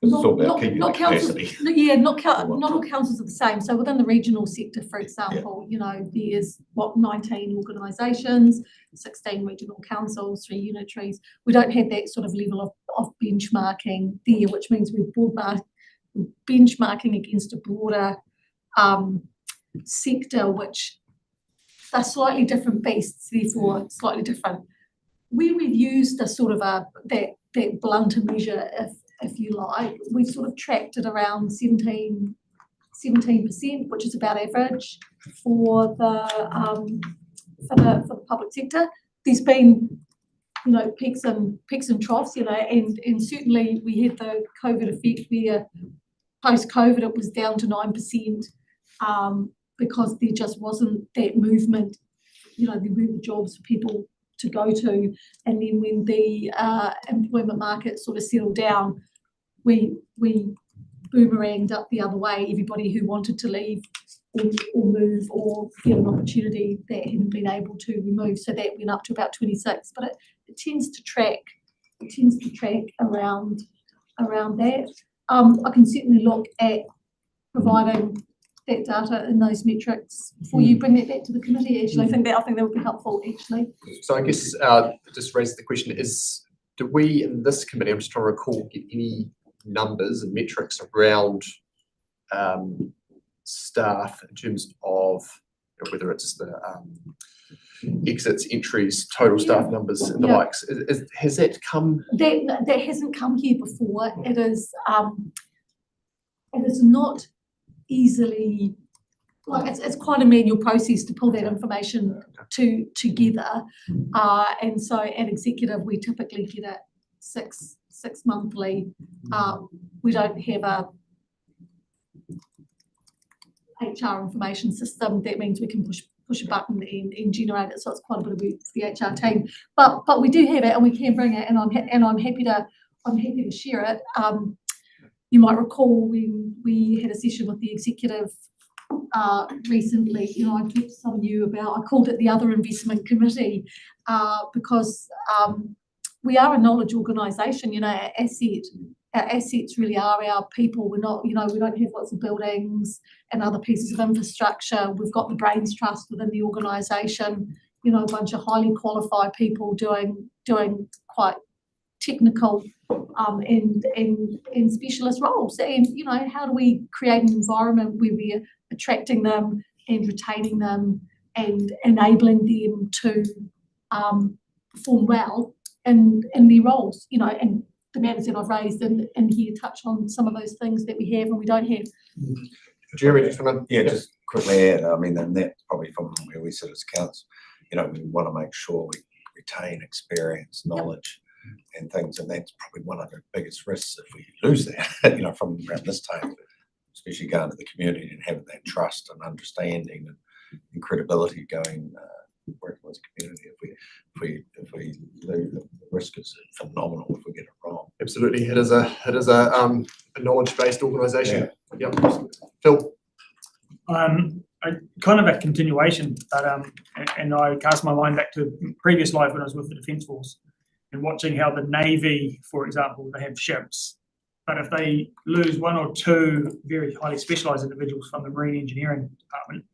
It's all about keeping the capacity. not all councils are the same. So within the regional sector, for example, there's 19 organisations, 16 regional councils, 3 unitaries. We don't have that sort of level of benchmarking there, which means we're benchmarking against a broader sector, which are slightly different beasts, therefore slightly different. Where we've used a sort of that blunter measure, if you like, we've sort of tracked it around 17%, which is about average for the public sector. There's been, peaks and troughs, and certainly we had the COVID effect where post-COVID it was down to 9%, because there just wasn't that movement, there weren't the jobs for people to go to. And then when the employment market sort of settled down, we boomeranged up the other way. Everybody who wanted to leave or move or get an opportunity that hadn't been able to remove, so that went up to about 26. But it tends to track around that. I can certainly look at providing that data and those metrics for you. Bring that back to the committee. Actually, I think that would be helpful. Actually, so I guess just raise the question: do we in this committee? I'm just trying to recall, get any numbers and metrics around staff in terms of whether it's the exits, entries, total staff numbers, and the likes. Has that come? That hasn't come here before. It is not easily, it's quite a manual process to pull that information together. And so at executive we typically get it six monthly. We don't have a HR information system. That means we can push a button and generate it. So it's quite a bit of work for the HR team. But we do have it and we can bring it, and I'm happy to share it. You might recall when we had a session with the executive recently, I talked to some of you about, I called it the other investment committee, because we are a knowledge organisation. Our assets really are our people. We're not, we don't have lots of buildings and other pieces of infrastructure. We've got the brains trust within the organisation, a bunch of highly qualified people doing quite technical and specialist roles. And how do we create an environment where we're attracting them and retaining them and enabling them to perform well in their roles, and the matters that I've raised in here touch on some of those things that we have and we don't have. Jeremy, just just quickly add, and that's probably from where we sit as council, we want to make sure we retain experience, knowledge, and things, and that's probably one of the biggest risks if we lose that, from around this table, especially going to the community and having that trust and understanding and credibility going, working with the community. If we lose, the risk is phenomenal if we get it wrong. Absolutely, it is a knowledge-based organisation. Yep. Phil. Kind of a continuation, but and I cast my mind back to previous life when I was with the Defence Force and watching how the Navy, for example, they have ships, but if they lose one or two very highly specialised individuals from the Marine Engineering Department,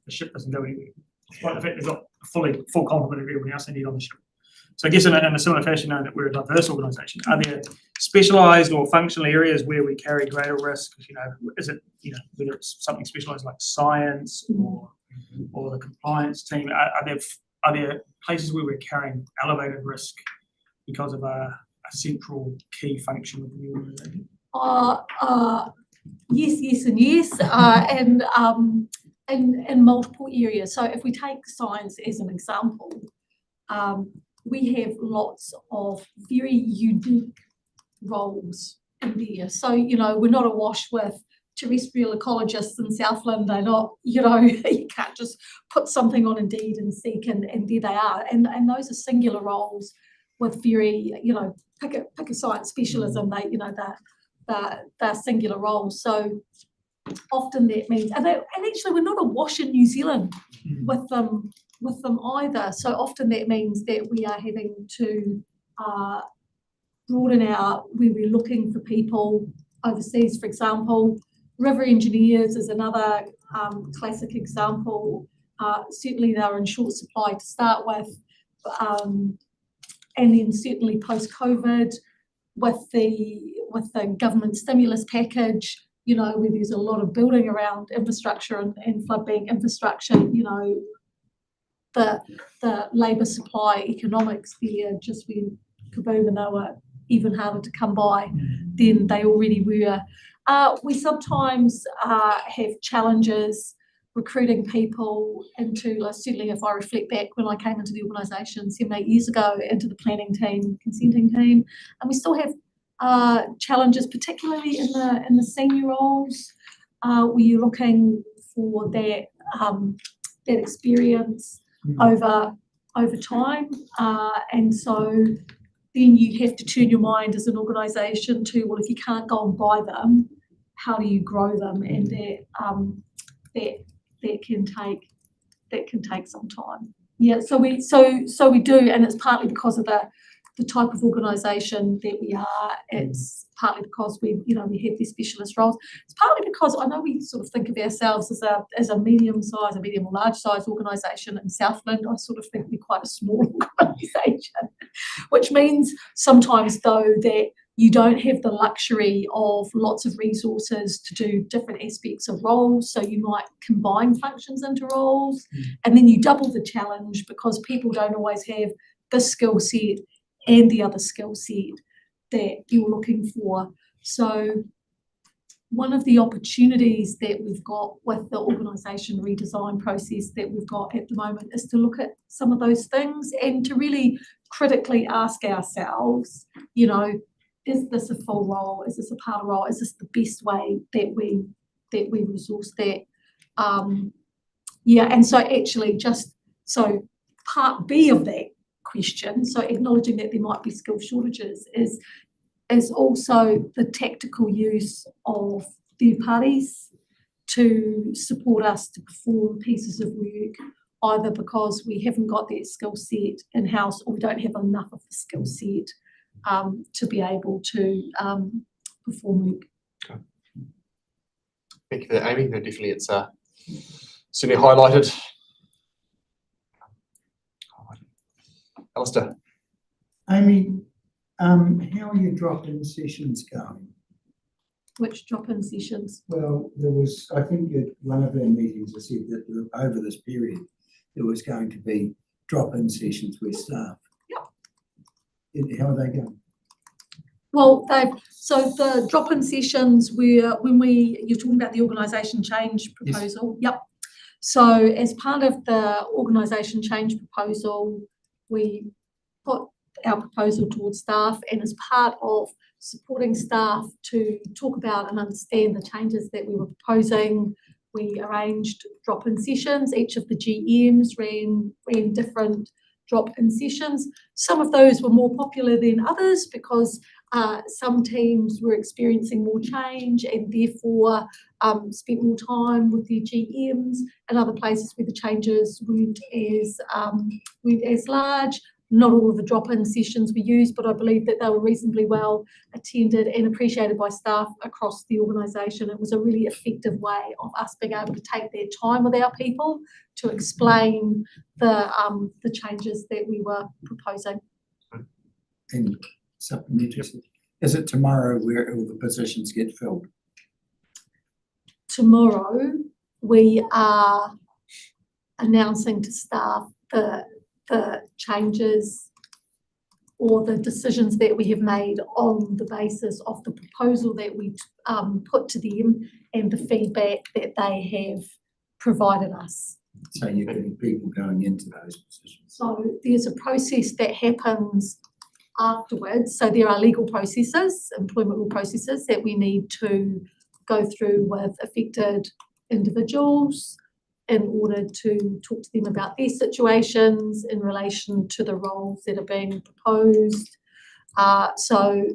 the ship doesn't go anywhere. despite the fact they've got a full complement of everything else they need on the ship. So I guess in a similar fashion, knowing that we're a diverse organisation, are there specialised or functional areas where we carry greater risk? Is it, whether it's something specialised like science or the compliance team, are there places where we're carrying elevated risk because of a central key function of the organisation? Yes, and yes, and in multiple areas. So if we take science as an example, we have lots of very unique roles in there. So, we're not awash with terrestrial ecologists in Southland. They're not, you can't just put something on Indeed and seek and there they are. And those are singular roles with very, pick a science specialism, they're singular roles. So often that means, and actually we're not awash in New Zealand with them either. So often that means that we are having to broaden out where we're looking for people overseas. For example, river engineers is another classic example. Certainly they're in short supply to start with, and then certainly post-COVID with the government stimulus package, where there's a lot of building around infrastructure and flood bank infrastructure, the labour supply economics there just went kaboom, and they were even harder to come by than they already were. We sometimes have challenges recruiting people into, certainly if I reflect back when I came into the organisation 7-8 years ago, into the planning team, consenting team, and we still have challenges, particularly in the senior roles, where you're looking for that experience over time, and so then you have to turn your mind as an organisation to, well, if you can't go and buy them, how do you grow them? And that can take some time. Yeah, so we do, and it's partly because of the type of organisation that we are. It's partly because we have these specialist roles. It's partly because I know we sort of think of ourselves as a medium or large size organisation in Southland. I sort of think we're quite a small organisation, which means sometimes though that you don't have the luxury of lots of resources to do different aspects of roles. So you might combine functions into roles, and then you double the challenge because people don't always have this skill set and the other skill set that you're looking for. So one of the opportunities that we've got with the organisation redesign process that we've got at the moment is to look at some of those things and to really critically ask ourselves, is this a full role? Is this a part of role? Is this the best way that we resource that? And so actually part B of that question, so acknowledging that there might be skill shortages, is also the tactical use of third parties to support us to perform pieces of work, either because we haven't got that skill set in-house or we don't have enough of the skill set to be able to perform work. Okay. Thank you for that, Amy. No, definitely it's certainly highlighted. Alistair. Amy, how are your drop-in sessions going? Which drop-in sessions? Well, I think at one of our meetings I said that over this period there was going to be drop-in sessions with staff. Yep. How are they going? Well, so the drop-in sessions were you're talking about the organisation change proposal. Yes. Yep. So as part of the organisation change proposal, we put our proposal towards staff, and as part of supporting staff to talk about and understand the changes that we were proposing, we arranged drop-in sessions. Each of the GMs ran different drop-in sessions. Some of those were more popular than others because some teams were experiencing more change and therefore spent more time with their GMs, and other places where the changes weren't as large. not all of the drop-in sessions were used, but I believe that they were reasonably well attended and appreciated by staff across the organisation. It was a really effective way of us being able to take their time with our people to explain the changes that we were proposing. And supplementary, is it tomorrow where all the positions get filled? Tomorrow, we are announcing to staff the changes or the decisions that we have made on the basis of the proposal that we put to them and the feedback that they have provided us. So you're getting people going into those positions. So there's a process that happens afterwards. So there are legal processes, employment law processes that we need to go through with affected individuals in order to talk to them about their situations in relation to the roles that are being proposed. So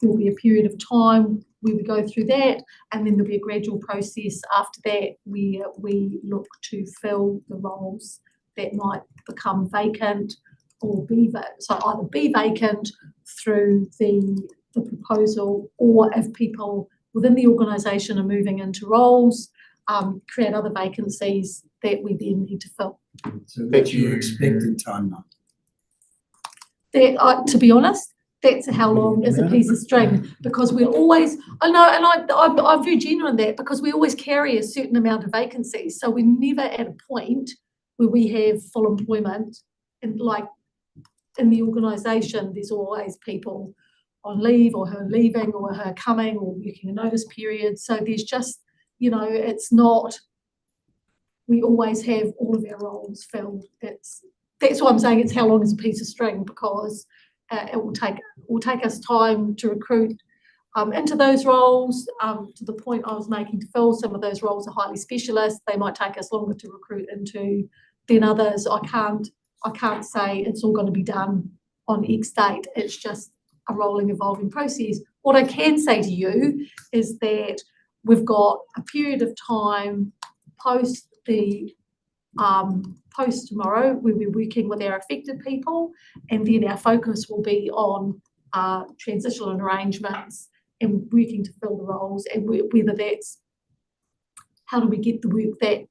there will be a period of time where we go through that, and then there'll be a gradual process after that where we look to fill the roles that might become vacant or either be vacant through the proposal, or if people within the organisation are moving into roles, create other vacancies that we then need to fill. So that's your expected timeline. That, to be honest, that's how long is a piece of string, because we'll always, I know, and I'm very genuine in that, because we always carry a certain amount of vacancies. So we're never at a point where we have full employment. And like in the organisation, there's always people on leave, or her leaving, or her coming, or working a notice period. So there's just, it's not, we always have all of our roles filled. That's why I'm saying it's how long is a piece of string, because it will take us time to recruit into those roles. To the point I was making, to fill some of those roles are highly specialist. They might take us longer to recruit into than others. I can't say it's all going to be done on X date. It's just a rolling, evolving process. What I can say to you is that we've got a period of time post tomorrow where we're working with our affected people, and then our focus will be on transitional arrangements and working to fill the roles, and whether that's how do we get the work that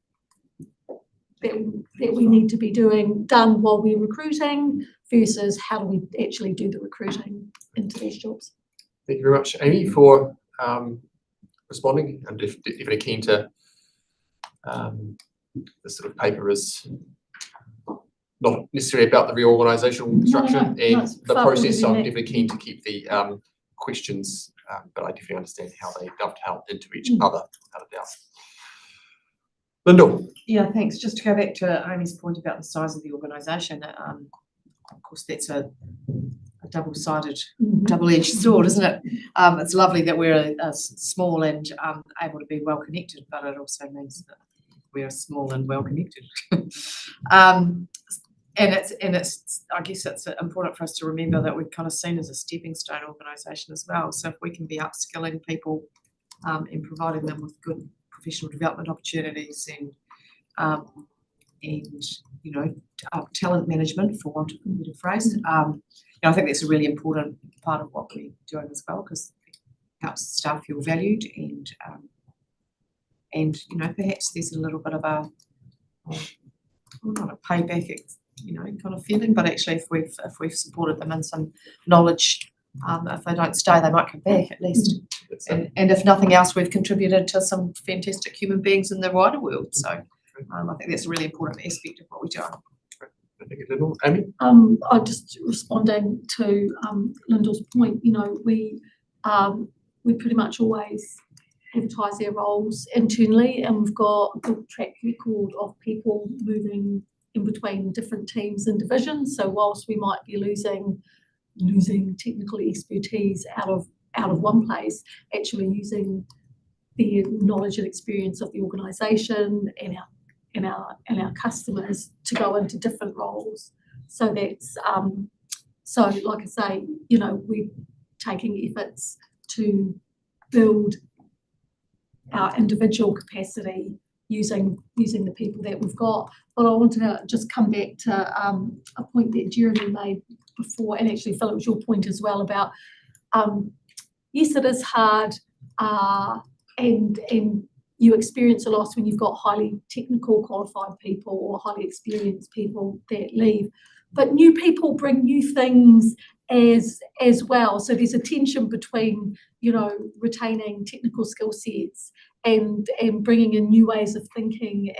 we need to be done while we're recruiting, versus how do we actually do the recruiting into these jobs. Thank you very much, Amy, for responding, and if you're keen to, the sort of paper is not necessarily about the reorganisational structure and the process, so I'm definitely keen to keep the questions, but I definitely understand how they dovetail into each other, without a doubt. Lyndall. Yeah, thanks. Just to go back to Amy's point about the size of the organisation, of course, that's a double-sided, double-edged sword, isn't it? It's lovely that we're small and able to be well connected, but it also means that we're small and well connected. And it's I guess it's important for us to remember that we're kind of seen as a stepping stone organisation as well. So if we can be upskilling people and providing them with good professional development opportunities and talent management, for want of a better phrase, I think that's a really important part of what we're doing as well, because it helps staff feel valued, and perhaps there's a little bit of a not a payback, kind of feeling, but actually if we've supported them in some knowledge, if they don't stay, they might come back at least. And if nothing else, we've contributed to some fantastic human beings in the wider world. So I think that's a really important aspect of what we do. Thank you, Lyndall. Amy? I'm just responding to Lyndall's point. We pretty much always advertise our roles internally, and we've got a good track record of people moving in between different teams and divisions. So whilst we might be losing technical expertise out of one place, actually using the knowledge and experience of the organisation and our customers to go into different roles. So that's so like I say, we're taking efforts to build our individual capacity using the people that we've got. But I want to just come back to a point that Jeremy made before, and actually Phil, it was your point as well about yes, it is hard, and you experience a loss when you've got highly technical qualified people or highly experienced people that leave. But new people bring new things as well. So there's a tension between, you know, retaining technical skill sets and bringing in new ways of thinking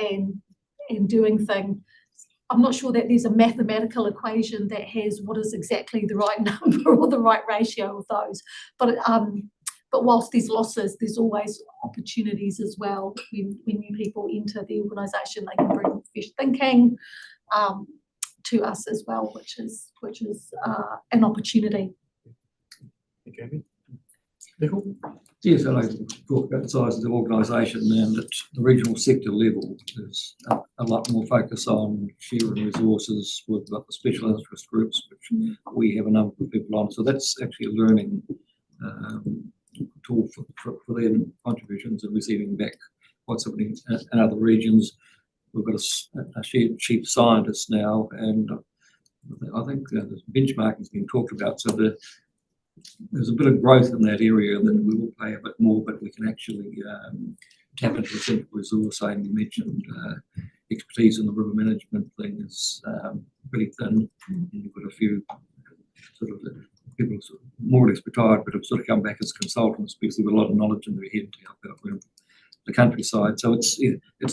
and doing things. I'm not sure that there's a mathematical equation that has what is exactly the right number or the right ratio of those. But whilst there's losses, there's always opportunities as well. When new people enter the organisation, they can bring fresh thinking to us as well, which is an opportunity. Thank you, Amy. Nicole? Yes, I like to talk about the size of the organisation, and at the regional sector level, there's a lot more focus on sharing resources with the special interest groups, which we have a number of people on. So that's actually a learning tool for their contributions and receiving back what's happening in other regions. We've got a shared chief scientist now, and I think the benchmarking has been talked about. So there's a bit of growth in that area that we will pay a bit more, but we can actually tap into the central resource. I mentioned expertise in the river management thing is pretty thin, and you've got a few sort of people sort of more or less retired, but have sort of come back as consultants because they've got a lot of knowledge in their head to help out with the countryside. So it's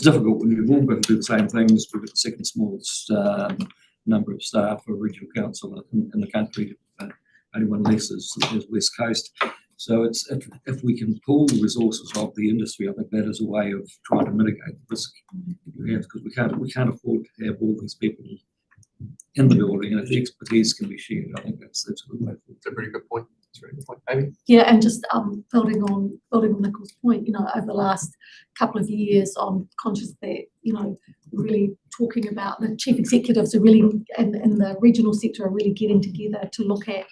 difficult when you've all got to do the same things. We've got the second smallest number of staff for regional council in the country. Only one less is West Coast. So if we can pool the resources of the industry, I think that is a way of trying to mitigate the risk you have, because we can't afford to have all these people in the building, and if the expertise can be shared, I think that's a good way forward. It's a pretty good point. It's a really good point. Amy? Yeah, and just building on Nicole's point, you know, over the last couple of years, I'm conscious that, you know, really talking about the chief executives are really, and the regional sector are really getting together to look at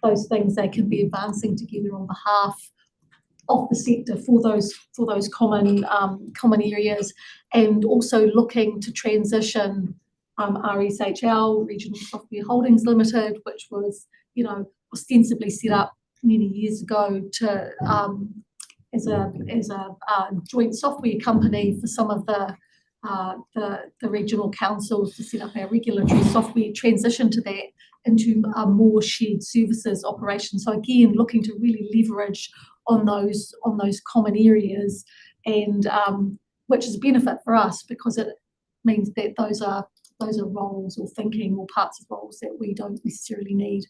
those things they can be advancing together on behalf of the sector for those common areas, and also looking to transition RSHL, Regional Software Holdings Limited, which was, you know, ostensibly set up many years ago to as a joint software company for some of the regional councils to set up our regulatory software, transition to that into a more shared services operation. So again, looking to really leverage on those common areas, and which is a benefit for us because it means that those are roles or thinking or parts of roles that we don't necessarily need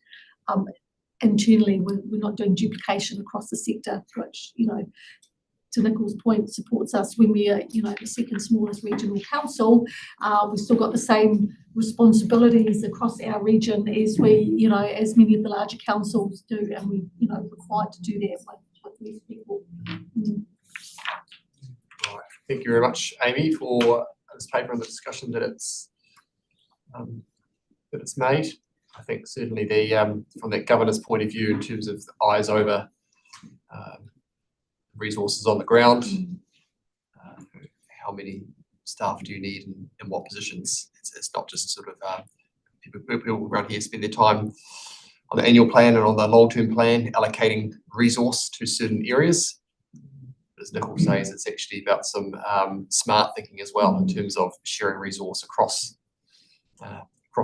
internally. We're not doing duplication across the sector, which, you know, to Nicole's point, supports us when we are, you know, the second smallest regional council. We've still got the same responsibilities across our region as we, you know, as many of the larger councils do, and we, you know, required to do that with these people. Right. Thank you very much, Amy, for this paper and the discussion that it's made. I think certainly the from that governor's point of view, in terms of the eyes over resources on the ground, how many staff do you need and in what positions? It's not just sort of people around here spend their time on the annual plan and on the long-term plan allocating resource to certain areas. As Nicole says, it's actually about some smart thinking as well in terms of sharing resource across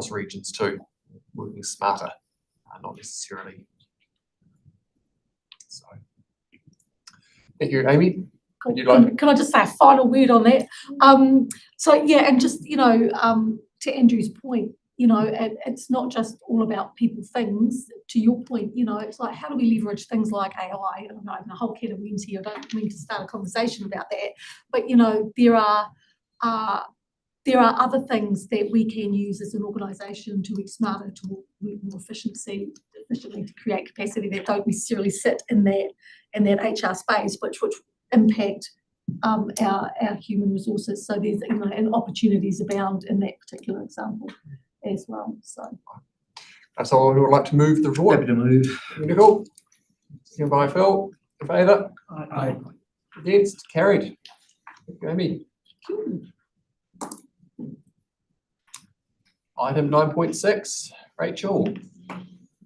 regions too, working smarter, not necessarily. So, thank you, Amy. Would you like? Can I just say a final word on that? So yeah, and just, you know, to Andrew's point, you know, it's not just all about people things. To your point, you know, it's like, how do we leverage things like AI? And I have a whole can of worms here. I don't mean to start a conversation about that, but you know, there are other things that we can use as an organisation to work smarter, to work more efficiently to create capacity that don't necessarily sit in that HR space, which impact our human resources. So there's, you know, and opportunities abound in that particular example as well. So someone who would like to move the report? Happy to move. Nicole, second by Phil, in favour? Aye. Against? Carried. Thank you, Amy. Item 9.6, Rachel.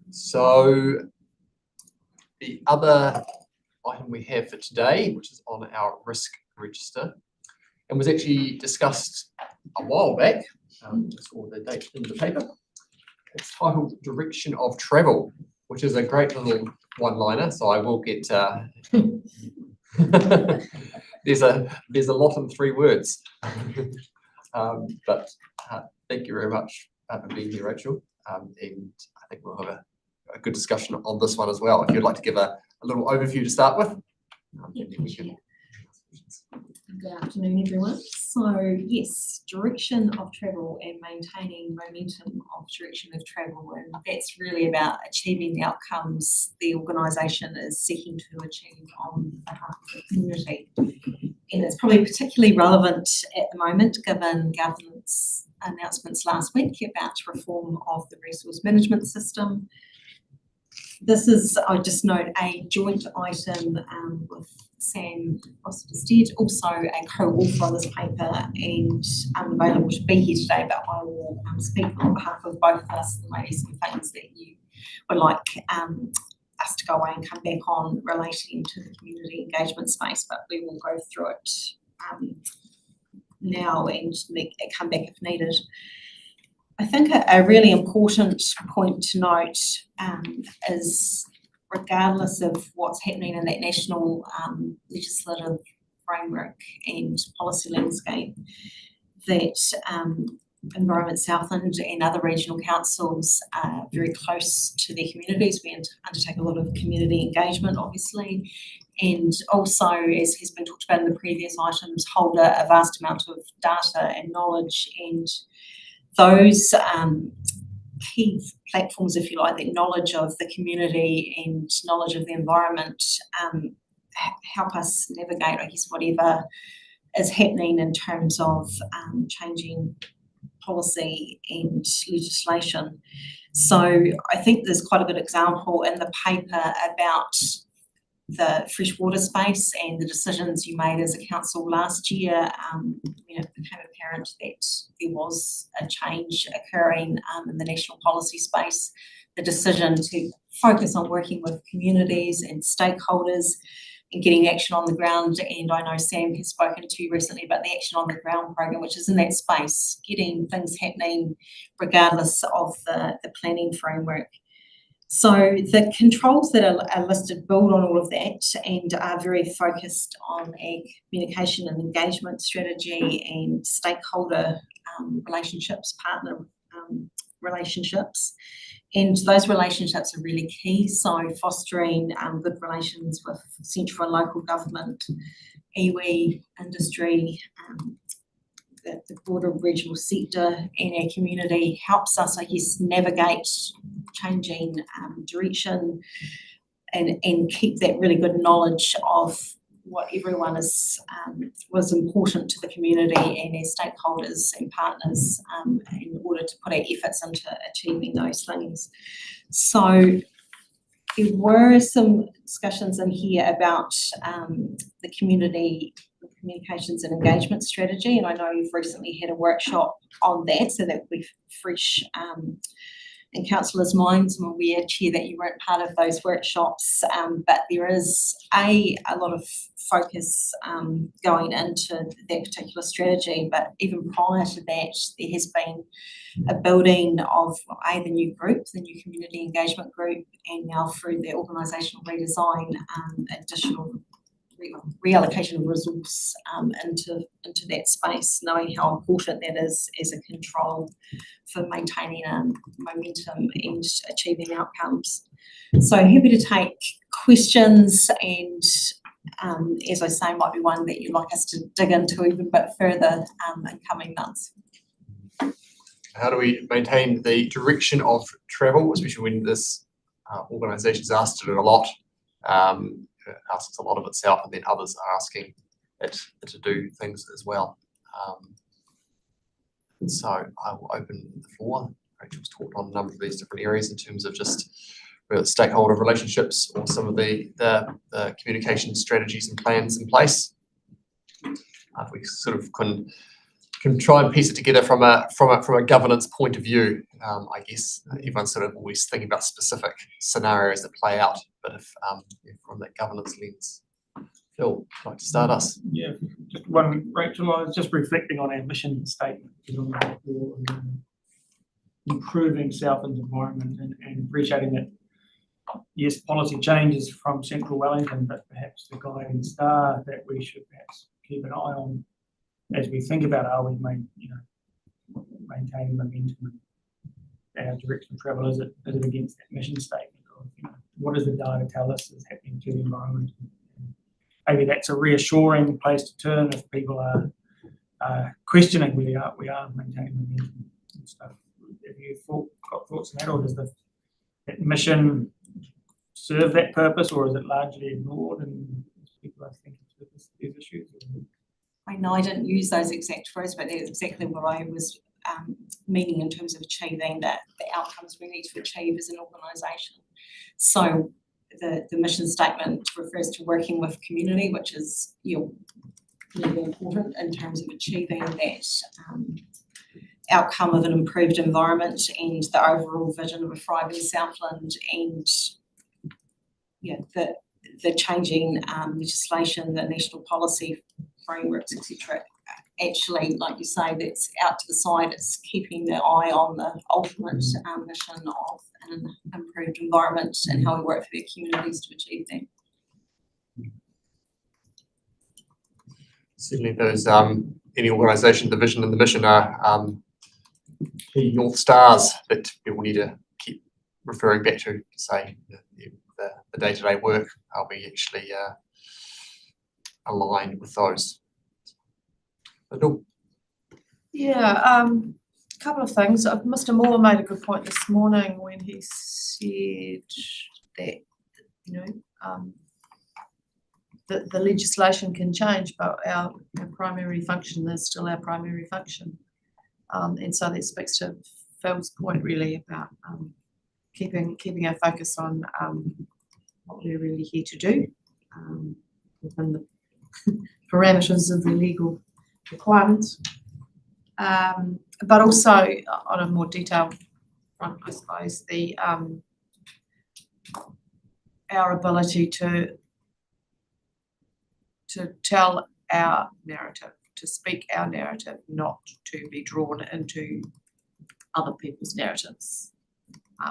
So the other item we have for today, which is on our risk register, and was actually discussed a while back, just saw the date in the paper. It's titled Direction of Travel, which is a great little one-liner, so I will get there's a lot in 3 words. But thank you very much for being here, Rachel. And I think we'll have a good discussion on this one as well. If you'd like to give a little overview to start with. And then we can- Good afternoon, everyone. So yes, direction of travel and maintaining momentum of direction of travel, and that's really about achieving the outcomes the organisation is seeking to achieve on behalf of the community. And it's probably particularly relevant at the moment, given government's announcements last week about reform of the resource management system. This is, I just note, a joint item with Sam Foster-Stead, also a co-author on this paper, and unavailable to be here today, but I will speak on behalf of both of us. There may be some things that you would like us to go away and come back on relating to the community engagement space, but we will go through it now and come back if needed. I think a really important point to note is, regardless of what's happening in that national legislative framework and policy landscape, that Environment Southland and other regional councils are very close to their communities. We undertake a lot of community engagement, obviously, and also, as has been talked about in the previous items, hold a vast amount of data and knowledge, and those key platforms, if you like, that knowledge of the community and knowledge of the environment help us navigate, I guess, whatever is happening in terms of changing policy and legislation. So I think there's quite a good example in the paper about the freshwater space and the decisions you made as a council last year. It became apparent that there was a change occurring in the national policy space. The decision to focus on working with communities and stakeholders and getting action on the ground. And I know Sam has spoken to you recently about the Action on the Ground program, which is in that space, getting things happening regardless of the planning framework. So the controls that are listed build on all of that and are very focused on a communication and engagement strategy and stakeholder relationships, partner relationships. And those relationships are really key. So fostering good relations with central and local government, iwi, industry, the broader regional sector and our community helps us, I guess, navigate changing direction and keep that really good knowledge of what everyone was important to the community and our stakeholders and partners in order to put our efforts into achieving those things. So there were some discussions in here about the community communications and engagement strategy, and I know you've recently had a workshop on that, so that will be fresh in councillors' minds. I'm aware, Chair, that you weren't part of those workshops, but there is a lot of focus going into that particular strategy. But even prior to that, there has been a building of the new group, the new community engagement group, and now through the organisational redesign, additional reallocation of resource into that space, knowing how important that is as a control for maintaining momentum and achieving outcomes. So happy to take questions, and as I say, might be one that you'd like us to dig into even a bit further in coming months. How do we maintain the direction of travel, especially when this organisation's asked it a lot? It asks a lot of itself, and then others are asking it to do things as well. So I will open the floor. Rachel's talked on a number of these different areas in terms of just stakeholder relationships or some of the communication strategies and plans in place. if we sort of can try and piece it together from a governance point of view. I guess everyone's sort of always thinking about specific scenarios that play out, but if from that governance lens, Phil, would you like to start us? Yeah, just one, Rachel, I was just reflecting on our mission statement, which is on the report, improving Southland's environment and appreciating that, yes, policy changes from central Wellington, but perhaps the guiding star that we should perhaps keep an eye on as we think about, are we maintaining momentum and our direction of travel? Is it against that mission statement? Or, what does the data tell us is happening to the environment? Maybe that's a reassuring place to turn if people are questioning whether we are maintaining momentum and stuff. Have you got thoughts on that, or does that mission serve that purpose, or is it largely ignored and people are thinking through these issues? I know I didn't use those exact words, but that's exactly what I was meaning in terms of achieving the outcomes we need to achieve as an organisation. So the mission statement refers to working with community, which is really important in terms of achieving that outcome of an improved environment and the overall vision of a thriving Southland, and the changing legislation, the national policy frameworks, etc. Actually, like you say, that's out to the side. It's keeping the eye on the ultimate mission of an improved environment and how we work for their communities to achieve that. Certainly those, any organisation, the vision and the mission are key North Stars that people need to keep referring back to say the day-to-day work, how we actually align with those. Yeah, a couple of things. Mr. Moore made a good point this morning when he said that, the legislation can change, but our primary function is still our primary function. And so that speaks to Phil's point really about keeping our focus on what we're really here to do within the parameters of the legal requirements. But also on a more detailed front, I suppose, our ability to tell our narrative, to speak our narrative, not to be drawn into other people's narratives,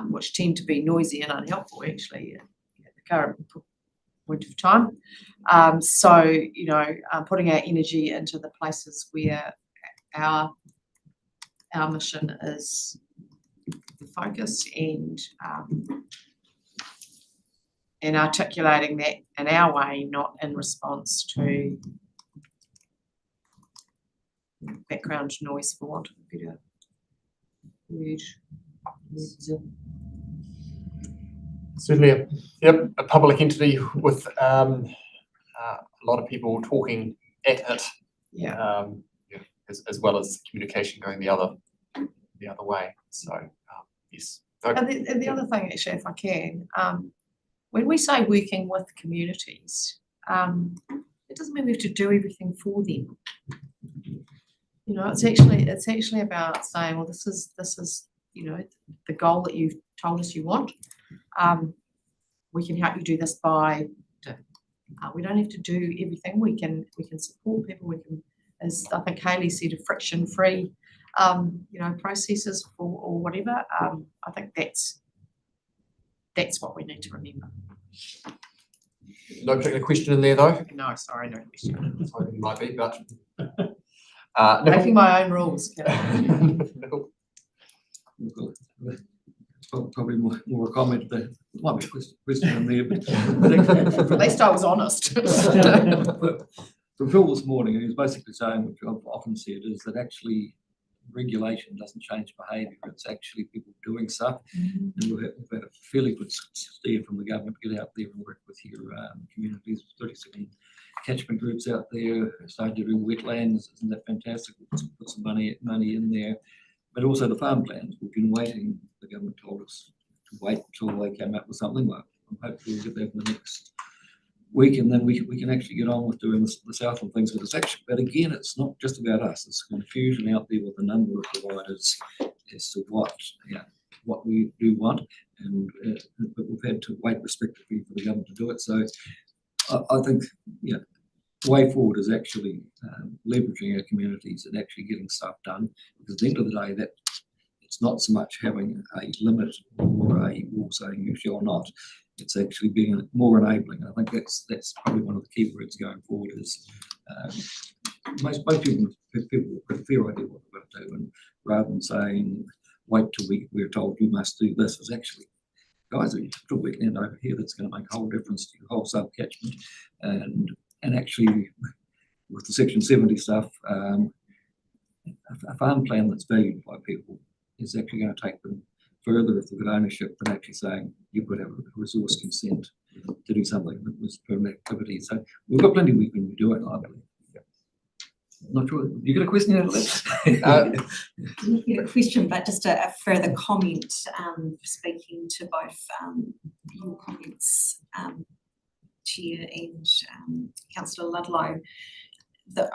which tend to be noisy and unhelpful actually at the current point of time. So, putting our energy into the places where our mission is the focus, and articulating that in our way, not in response to background noise, for want of a better word. Certainly a public entity with a lot of people talking at it. Yeah. As well as communication going the other way. So yes. And the other thing, actually, if I can, when we say working with communities, it doesn't mean we have to do everything for them. It's actually about saying, well, this is the goal that you've told us you want. We can help you do this by. We don't have to do everything. We can support people. We can, as I think Hayley said, a friction-free, processes or whatever. I think that's what we need to remember. No particular question in there though? No, sorry, no question. I think it might be, but Making my own rules. Nicole. Probably more a comment there. Might be a question in there, but At least I was honest. From Phil this morning, he was basically saying, which I've often said, is that actually regulation doesn't change behaviour. It's actually people doing stuff. And we've had a fairly good steer from the government to get out there and work with your communities, 37 catchment groups out there, starting to do wetlands. Isn't that fantastic? We'll put some money in there. But also the farm plans. We've been waiting. The government told us to wait until they came up with something. Well, I'm hopeful we'll get that in the next week, and then we can actually get on with doing the Southland things. But but again, it's not just about us. There's confusion out there with a number of providers as to what we do want, and but we've had to wait respectively for the government to do it. So I think the way forward is actually leveraging our communities and actually getting stuff done. Because at the end of the day, that it's not so much having a limit or a rule saying you shall not. It's actually being more enabling. I think that's probably one of the key words going forward is most people have a fair idea what they're going to do, and rather than saying wait till we're told you must do this, is actually guys, there's a wetland over here that's going to make a whole difference to your whole sub-catchment, and actually with the Section 70 stuff, a farm plan that's valued by people is actually going to take them further if they've got ownership than actually saying you've got to have a resource consent to do something that was permanent activity. So we've got plenty we can be doing, I believe. Not sure. You got a question out of that? Not yet a question, but just a further comment, speaking to both your comments, Chair and Councillor Ludlow.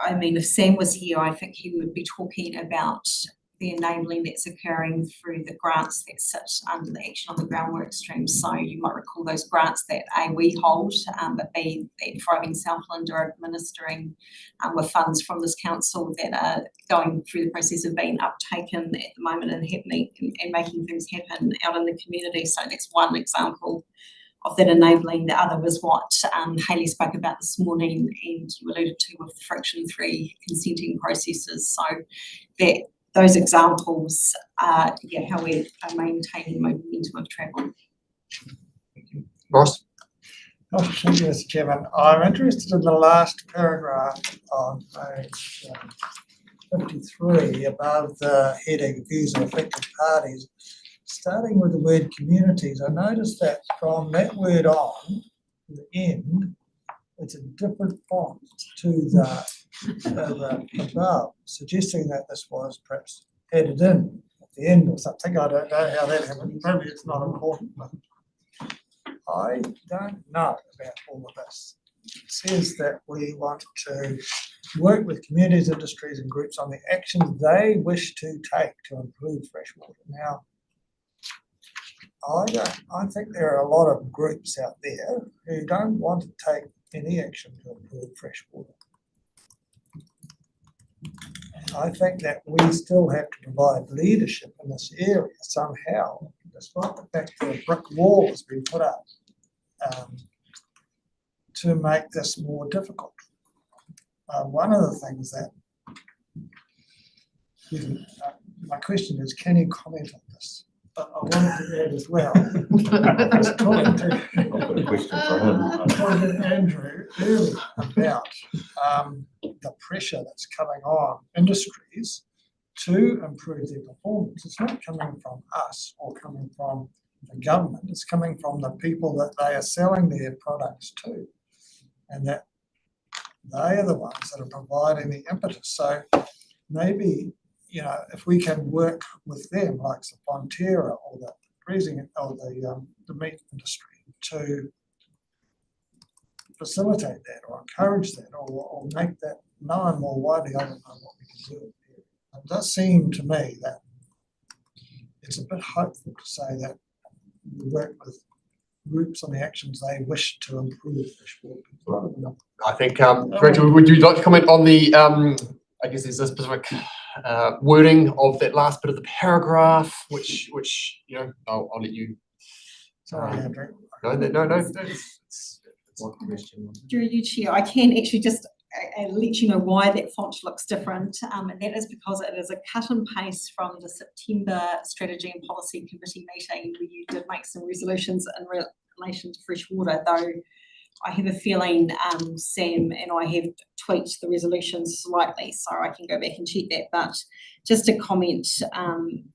I mean, if Sam was here, I think he would be talking about the enabling that's occurring through the grants that sit under the Action on the Ground work stream. So you might recall those grants that we hold, but B, that Thriving Southland are administering with funds from this council that are going through the process of being uptaken at the moment and happening and making things happen out in the community. So that's one example of that enabling. The other was what Hayley spoke about this morning and you alluded to with the friction-free consenting processes. So that those examples are how we are maintaining momentum of travel. Thank you. Ross? Thank you, Mr. Chairman. I'm interested in the last paragraph on page 53 above the heading Views of Affected Parties. Starting with the word communities, I noticed that from that word on to the end, it's a different font to the above, suggesting that this was perhaps added in at the end or something. I don't know how that happened. Maybe it's not important, but I don't know about all of this. It says that we want to work with communities, industries and groups on the actions they wish to take to improve freshwater. Now, I think there are a lot of groups out there who don't want to take any action to improve freshwater. I think that we still have to provide leadership in this area somehow, despite the fact that a brick wall has been put up to make this more difficult. One of the things that, my question is, can you comment on this? But I wanted to add as well, I was talking to, I've got a question for him. I was talking to Andrew earlier about the pressure that's coming on industries to improve their performance. It's not coming from us or coming from the government, it's coming from the people that they are selling their products to, and that they are the ones that are providing the impetus. So maybe, you know, if we can work with them, like the Fonterra or the freezing or the meat industry, to facilitate that or encourage that or make that known more widely, I don't know what we can do. It does seem to me that it's a bit hopeful to say that we work with groups on the actions they wish to improve freshwater. I think, Rachel, would you like to comment on the, I guess there's a specific wording of that last bit of the paragraph, which you know, I'll let you. Sorry, Andrew. No. It's one question. Through you, Chair, I can actually just let you know why that font looks different, and that is because it is a cut and paste from the September Strategy and Policy Committee meeting where you did make some resolutions in relation to freshwater, though I have a feeling Sam and I have tweaked the resolutions slightly, so I can go back and check that. But just to comment on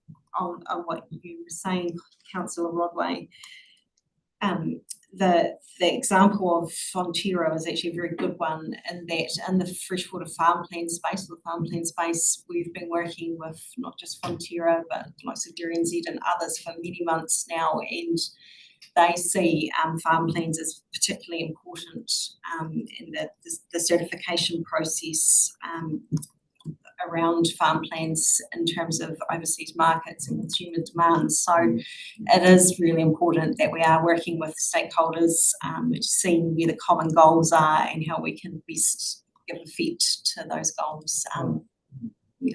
what you were saying, Councillor Rodway, the example of Fonterra is actually a very good one in that in the freshwater farm plan space, we've been working with not just Fonterra, but lots of Dairy NZ and others for many months now, and they see farm plans as particularly important in the certification process around farm plans in terms of overseas markets and consumer demands. So it is really important that we are working with stakeholders, seeing where the common goals are and how we can best give effect to those goals.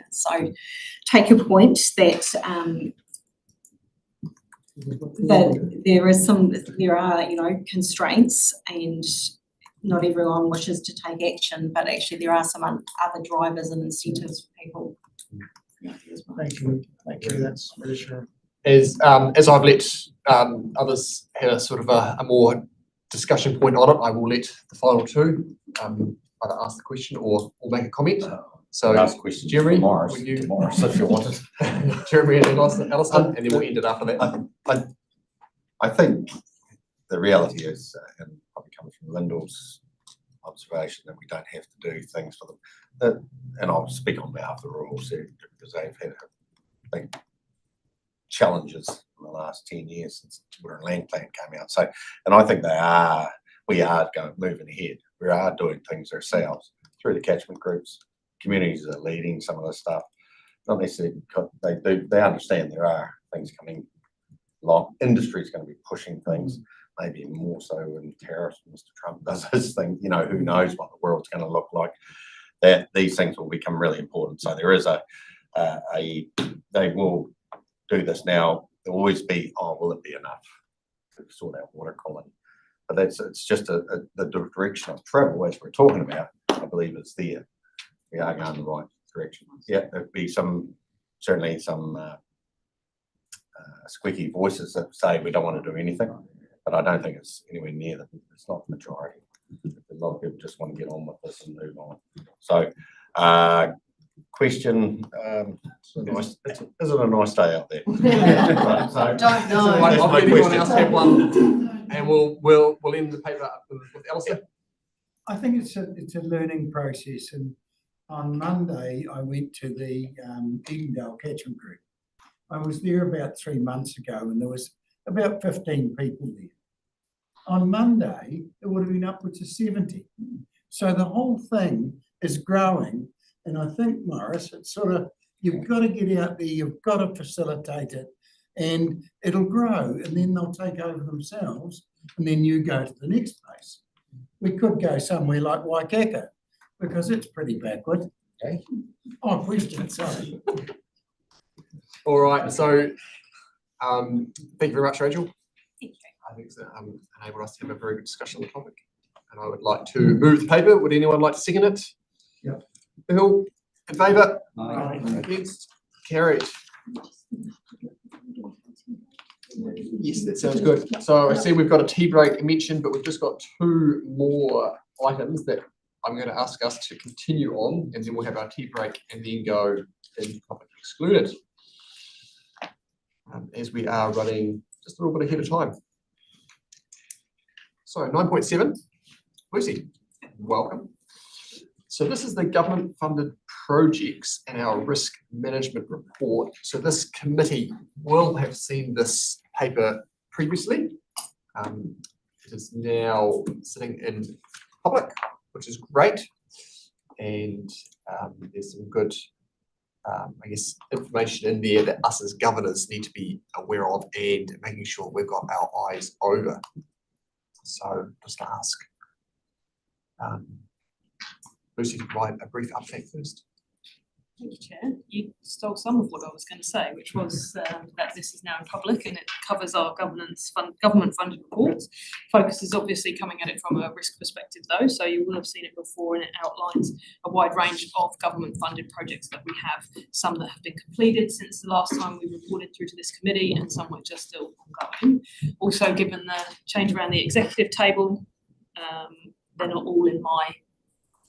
So take your point that there are constraints and not everyone wishes to take action, but actually there are some other drivers and incentives for people. Thank you, that's reassuring. As I've let others have a sort of a more discussion point on it, I will let the final two either ask the question or make a comment. So Ask questions Jeremy, to Morris, would you- to Morris if you wanted. Jeremy and Alison, and then we'll end it after that. I think the reality is, and probably coming from Lyndall's observation, that we don't have to do things for them. And I'll speak on behalf of the rural sector because they've had big challenges in the last 10 years since the Woodland Land Plan came out. So, and I think we are moving ahead. We are doing things ourselves through the catchment groups. Communities are leading some of this stuff. Not necessarily because they understand there are things coming along. Industry is going to be pushing things, maybe more so when tariffs, Mr. Trump does his thing. You know, who knows what the world's going to look like. That these things will become really important. So there is they will do this now. There'll always be, will it be enough to sort out water quality? But it's just the direction of travel, as we're talking about, I believe is there. We are going in the right direction. Yeah, there'd be certainly some squeaky voices that say we don't want to do anything, but I don't think it's anywhere near it's not the majority. A lot of people just want to get on with this and move on. So, question, is it a nice day out there? Right, so, Don't know. I'll let anyone else have one, and we'll end the paper up with Alison. I think it's a learning process, and on Monday I went to the Edendale Catchment Group. I was there about 3 months ago and there was about 15 people there. On Monday, it would have been upwards of 70. So the whole thing is growing, and I think, Morris, it's sort of, you've got to get out there, you've got to facilitate it, and it'll grow, and then they'll take over themselves, and then you go to the next place. We could go somewhere like Waikaka, because it's pretty backward. Okay. Oh, Western, sorry. All right, so thank you very much, Rachel. Thank you. I think it's enabled us to have a very good discussion on the topic. And I would like to move the paper. Would anyone like to second it? Yep. Bill, in favour? Aye. Against? Carried. Yes, that sounds good. So I see we've got a tea break mentioned, but we've just got 2 more items that I'm going to ask us to continue on, and then we'll have our tea break and then go in topic excluded. As we are running just a little bit ahead of time. So 9.7, Lucy, welcome. So this is the government funded projects and our risk management report. So this committee will have seen this paper previously. It is now sitting in public, which is great. And there's some good I guess, information in there that us as governors need to be aware of and making sure we've got our eyes over. So just ask Lucy to provide a brief update first. Thank you, Chair. You stole some of what I was going to say, which was that this is now in public and it covers our government funded reports. Focus is obviously coming at it from a risk perspective though, so you will have seen it before, and it outlines a wide range of government funded projects that we have, some that have been completed since the last time we reported through to this committee and some which are still ongoing. Also, given the change around the executive table, they're not all in my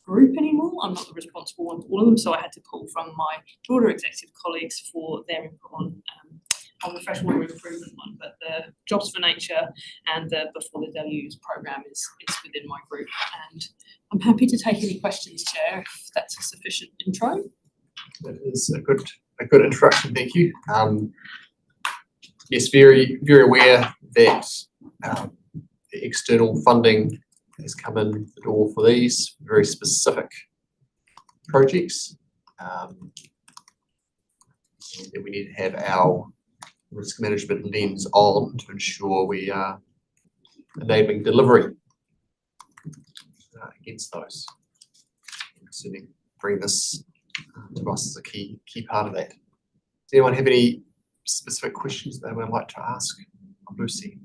group anymore. I'm not the responsible one for all of them, so I had to pull from my broader executive colleagues for their input on the freshwater improvement one. But the Jobs for Nature and the Before the Deluge programme is within my group, and I'm happy to take any questions, Chair, if that's a sufficient intro. That is a good introduction, thank you. Yes, very aware that the external funding has come in the door for these very specific projects. And that we need to have our risk management lens on to ensure we are enabling delivery against those. Certainly bring this to us as a key part of that. Does anyone have any specific questions they would like to ask of Lucy?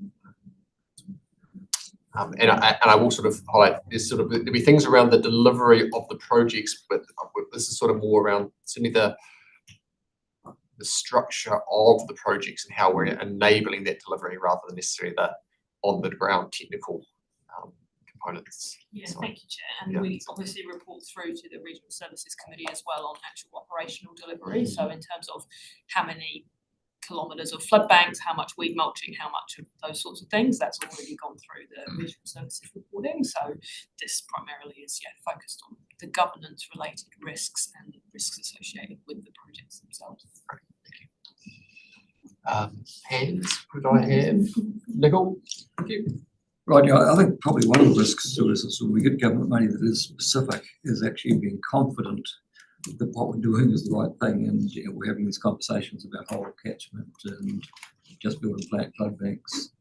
And I will sort of highlight, there'll be things around the delivery of the projects, but this is sort of more around certainly the structure of the projects and how we're enabling that delivery rather than necessarily the on the ground technical components. Yeah, So, thank you, Chair. And yeah. we obviously report through to the Regional Services Committee as well on actual operational delivery. So in terms of how many kilometres of flood banks, how much weed mulching, how much of those sorts of things, that's already gone through the Regional Services reporting. So this primarily is focused on the governance related risks and the risks associated with the projects themselves. Great, thank you. Hands, could I have Nicole? Thank you. Right, yeah, I think probably one of the risks to us is when we get government money that is specific is actually being confident that what we're doing is the right thing, and we're having these conversations about whole catchment and just building flood banks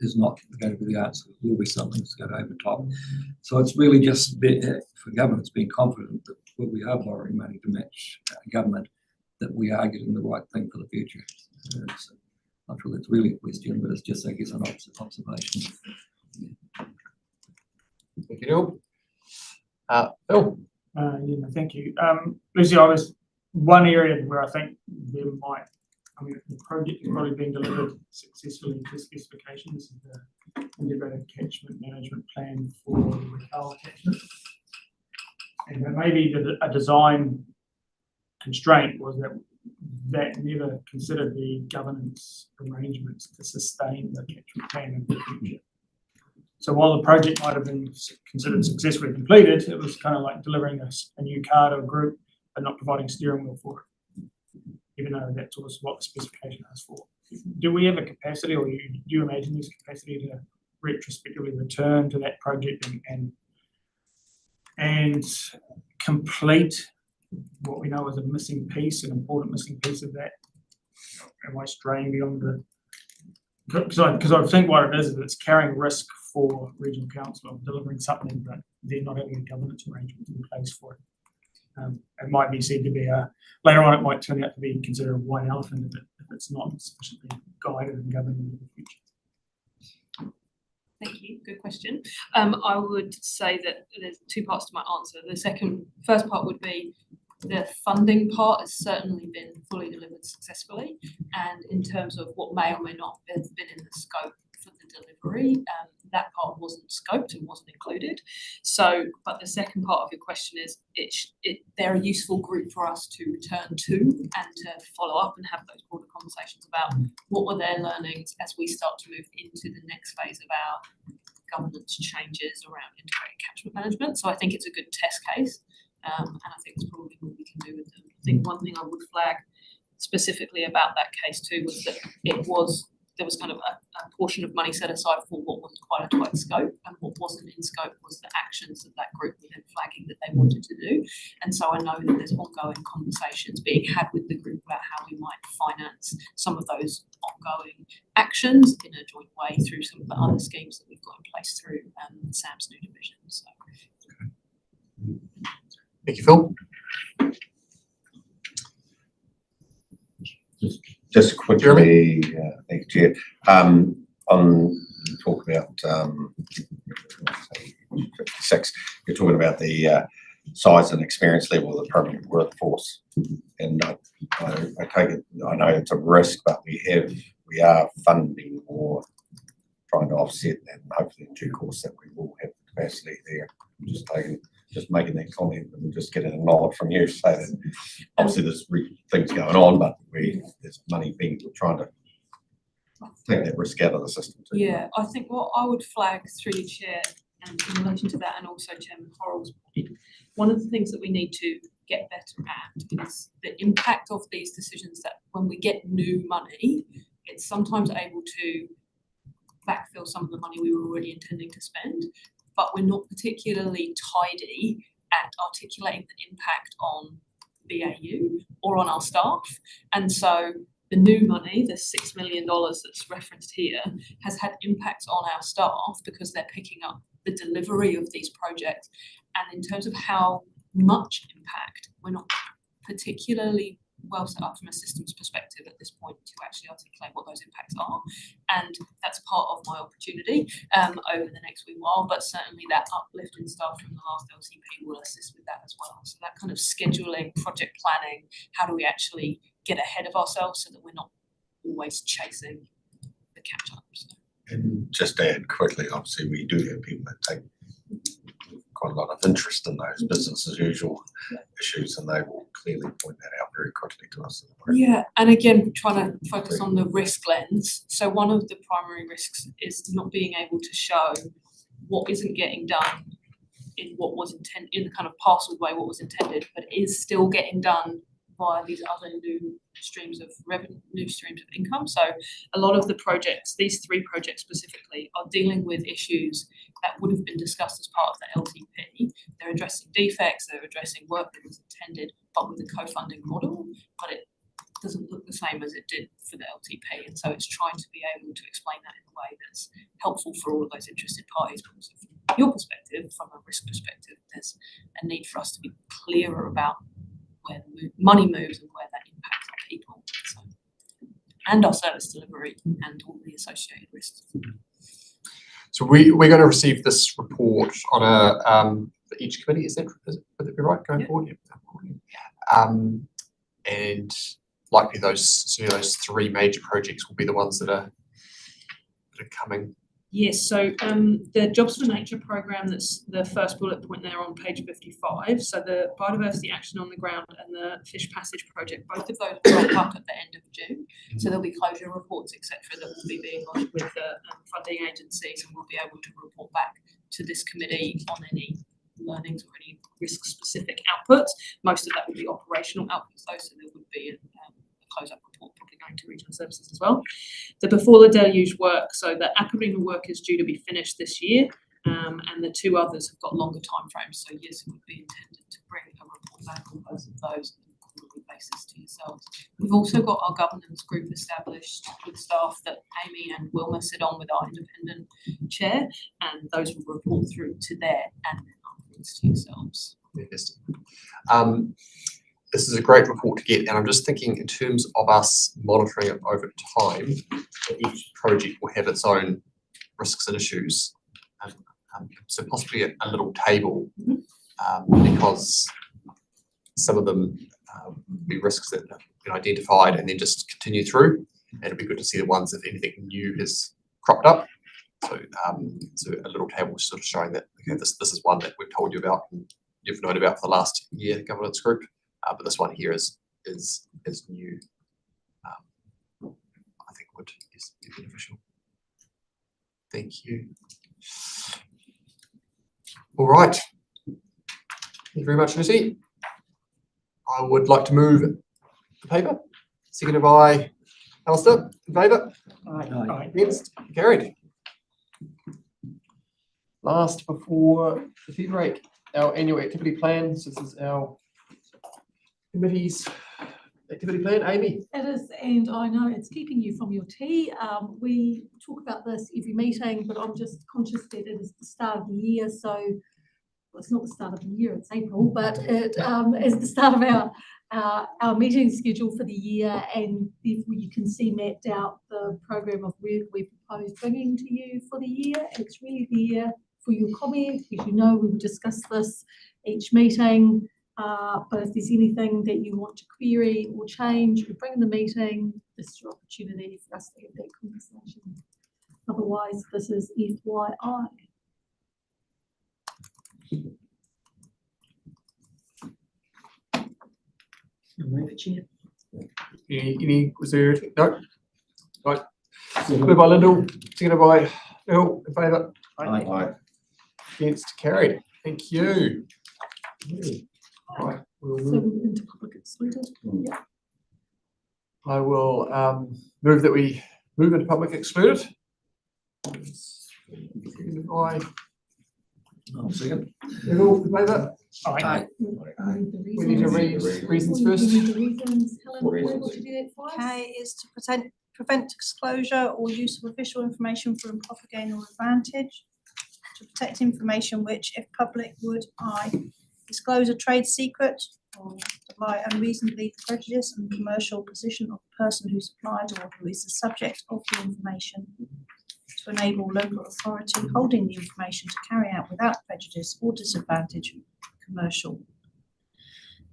is not going to be the answer. There will be something that's going to overtop. So it's really just for governments being confident that when we are borrowing money to match government, that we are getting the right thing for the future. So I'm not sure that's really a question, but it's just, I guess, an observation. Thank you, Neil. Phil? Yeah, thank you. Lucy, I was one area where I think there might, the project is probably being delivered successfully to specifications of the integrated catchment management plan for the Wekala catchment. And that maybe a design constraint was that never considered the governance arrangements to sustain the catchment plan in the future. So while the project might have been considered successfully completed, it was kind of like delivering a new car to a group but not providing steering wheel for it, even though that's also what the specification asked for. Do we have a capacity, or do you imagine this capacity to retrospectively return to that project and complete what we know is a missing piece, an important missing piece of that? Am I straying beyond the... Because I think what it is it's carrying risk for regional council of delivering something that they're not having a governance arrangement in place for it. It might be said to be later on it might turn out to be considered a white elephant if it's not sufficiently guided and governed in the future. Thank you. Good question. I would say that there's two parts to my answer. The first part would be the funding part has certainly been fully delivered successfully, and in terms of what may or may not have been in the scope for the delivery, that part wasn't scoped and wasn't included. So, but the second part of your question is, they're a useful group for us to return to and to follow up and have those broader conversations about what were their learnings as we start to move into the next phase of our governance changes around integrated catchment management. So I think it's a good test case. And I think it's probably what we can do with them. I think one thing I would flag specifically about that case too was that there was kind of a portion of money set aside for what was quite a tight scope, and what wasn't in scope was the actions that that group were then flagging that they wanted to do. And so I know that there's ongoing conversations being had with the group about how we might finance some of those ongoing actions in a joint way through some of the other schemes that we've got in place through SAM's new division. So. Thank you, Phil. Just quickly, thank you, Chair. On talk about 56, you're talking about the size and experience level of the permanent workforce, and I take it, I know it's a risk, but we are funding or trying to offset that, and hopefully in due course that we will have the capacity there. Just making that comment and just getting a nod from you, so that obviously there's things going on, but there's money being trying to take that risk out of the system too. Yeah, I think what I would flag through the chair and in relation to that, and also Chairman Horrell's point, one of the things that we need to get better at is the impact of these decisions, that when we get new money, it's sometimes able to backfill some of the money we were already intending to spend, but we're not particularly tidy at articulating the impact on BAU or on our staff. And so the new money, the $6 million that's referenced here, has had impacts on our staff because they're picking up the delivery of these projects. And in terms of how much impact, we're not particularly well set up from a systems perspective at this point to actually articulate what those impacts are. And that's part of my opportunity over the next wee while, but certainly that uplift in staff from the last LCP will assist with that as well. So that kind of scheduling, project planning, how do we actually get ahead of ourselves so that we're not always chasing the catch up. So. And just to add quickly, obviously we do have people that take quite a lot of interest in those business as usual issues, and they will clearly point that out very quickly to us. Yeah, and again, trying to focus on the risk lens. So one of the primary risks is not being able to show what isn't getting done in what was intended, in the kind of parcel way what was intended, but is still getting done via these other new streams of revenue, new streams of income. So a lot of the projects, these 3 projects specifically, are dealing with issues that would have been discussed as part of the LTP. They're addressing defects, they're addressing work that was intended, but with a co-funding model, but it doesn't look the same as it did for the LTP. And so it's trying to be able to explain that in a way that's helpful for all of those interested parties, but also from your perspective, from a risk perspective, there's a need for us to be clearer about where the money moves and where that impacts our people, so, and our service delivery and all the associated risks. So we're going to receive this report on a for each committee. Would that be right going forward? Yeah. And likely those 3 major projects will be the ones that are coming. Yes, so the Jobs for Nature program, that's the first bullet point there on page 55. So the biodiversity action on the ground and the fish passage project, both of those wrap up at the end of June. So there'll be closure reports, etc., that will be being lodged with the funding agencies, and we'll be able to report back to this committee on any learnings or any risk-specific outputs. Most of that will be operational outputs, though, so there would be a close-up report probably going to regional services as well. The before the deluge work, so the Aquamarina work is due to be finished this year, and the 2 others have got longer timeframes. So yes, it would be intended to bring a report back on both of those on a quarterly basis to yourselves. We've also got our governance group established with staff that Amy and Wilma sit on with our independent chair, and those will report through to there and then upwards to yourselves. Yes. This is a great report to get, and I'm just thinking in terms of us monitoring it over time, that each project will have its own risks and issues. So possibly a little table, because some of them will be risks that have been identified and then just continue through. And it'd be good to see the ones that anything new has cropped up. So, so a little table sort of showing that, okay, this is one that we've told you about and you've known about for the last year, governance group. But this one here is new. I think would be beneficial. Thank you. All right. Thank you very much, Lucy. I would like to move the paper. Seconded by Alistair. In favour? Aye. Against? Carried. Last before the tea break, our annual activity plan. So this is our committee's activity plan. Amy? It is, and I know it's keeping you from your tea. We talk about this every meeting, but I'm just conscious that it is the start of the year, so well, it's not the start of the year, it's April, but it is the start of our meeting schedule for the year, and therefore you can see mapped out the program of work we propose bringing to you for the year. It's really there for your comment. As you know, we will discuss this each meeting. But if there's anything that you want to query or change or bring in the meeting, this is your opportunity for us to have that conversation. Otherwise, this is FYI. Any reserved? No? Right. Moved by Lyndall, seconded by Earl. In favour? Aye. Against? Carried. Thank you. Right, we'll So move. into public excluded. Yeah. I will move that we move into public excluded. Aye. I'll second. All in favour? Aye. We need to read reasons first. Reasons, Helen, are you able to do that for us? Okay, is to prevent disclosure or use of official information for improper gain or advantage. To protect information which, if public, would disclose a trade secret or lie unreasonably to prejudice and commercial position of the person who supplied or who is the subject of the information. To enable local authority holding the information to carry out without prejudice or disadvantage commercial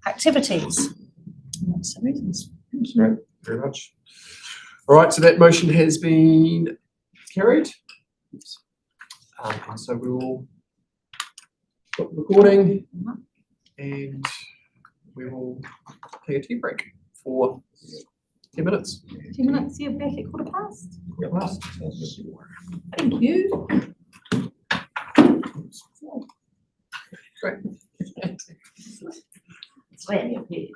activities. And that's the reasons. Thank you. Great, very much. All right, so that motion has been carried. And so we will stop recording and we will take a tea break for 10 minutes. 2 minutes, you're back at 15:15. Thank you. Great. Slam your head.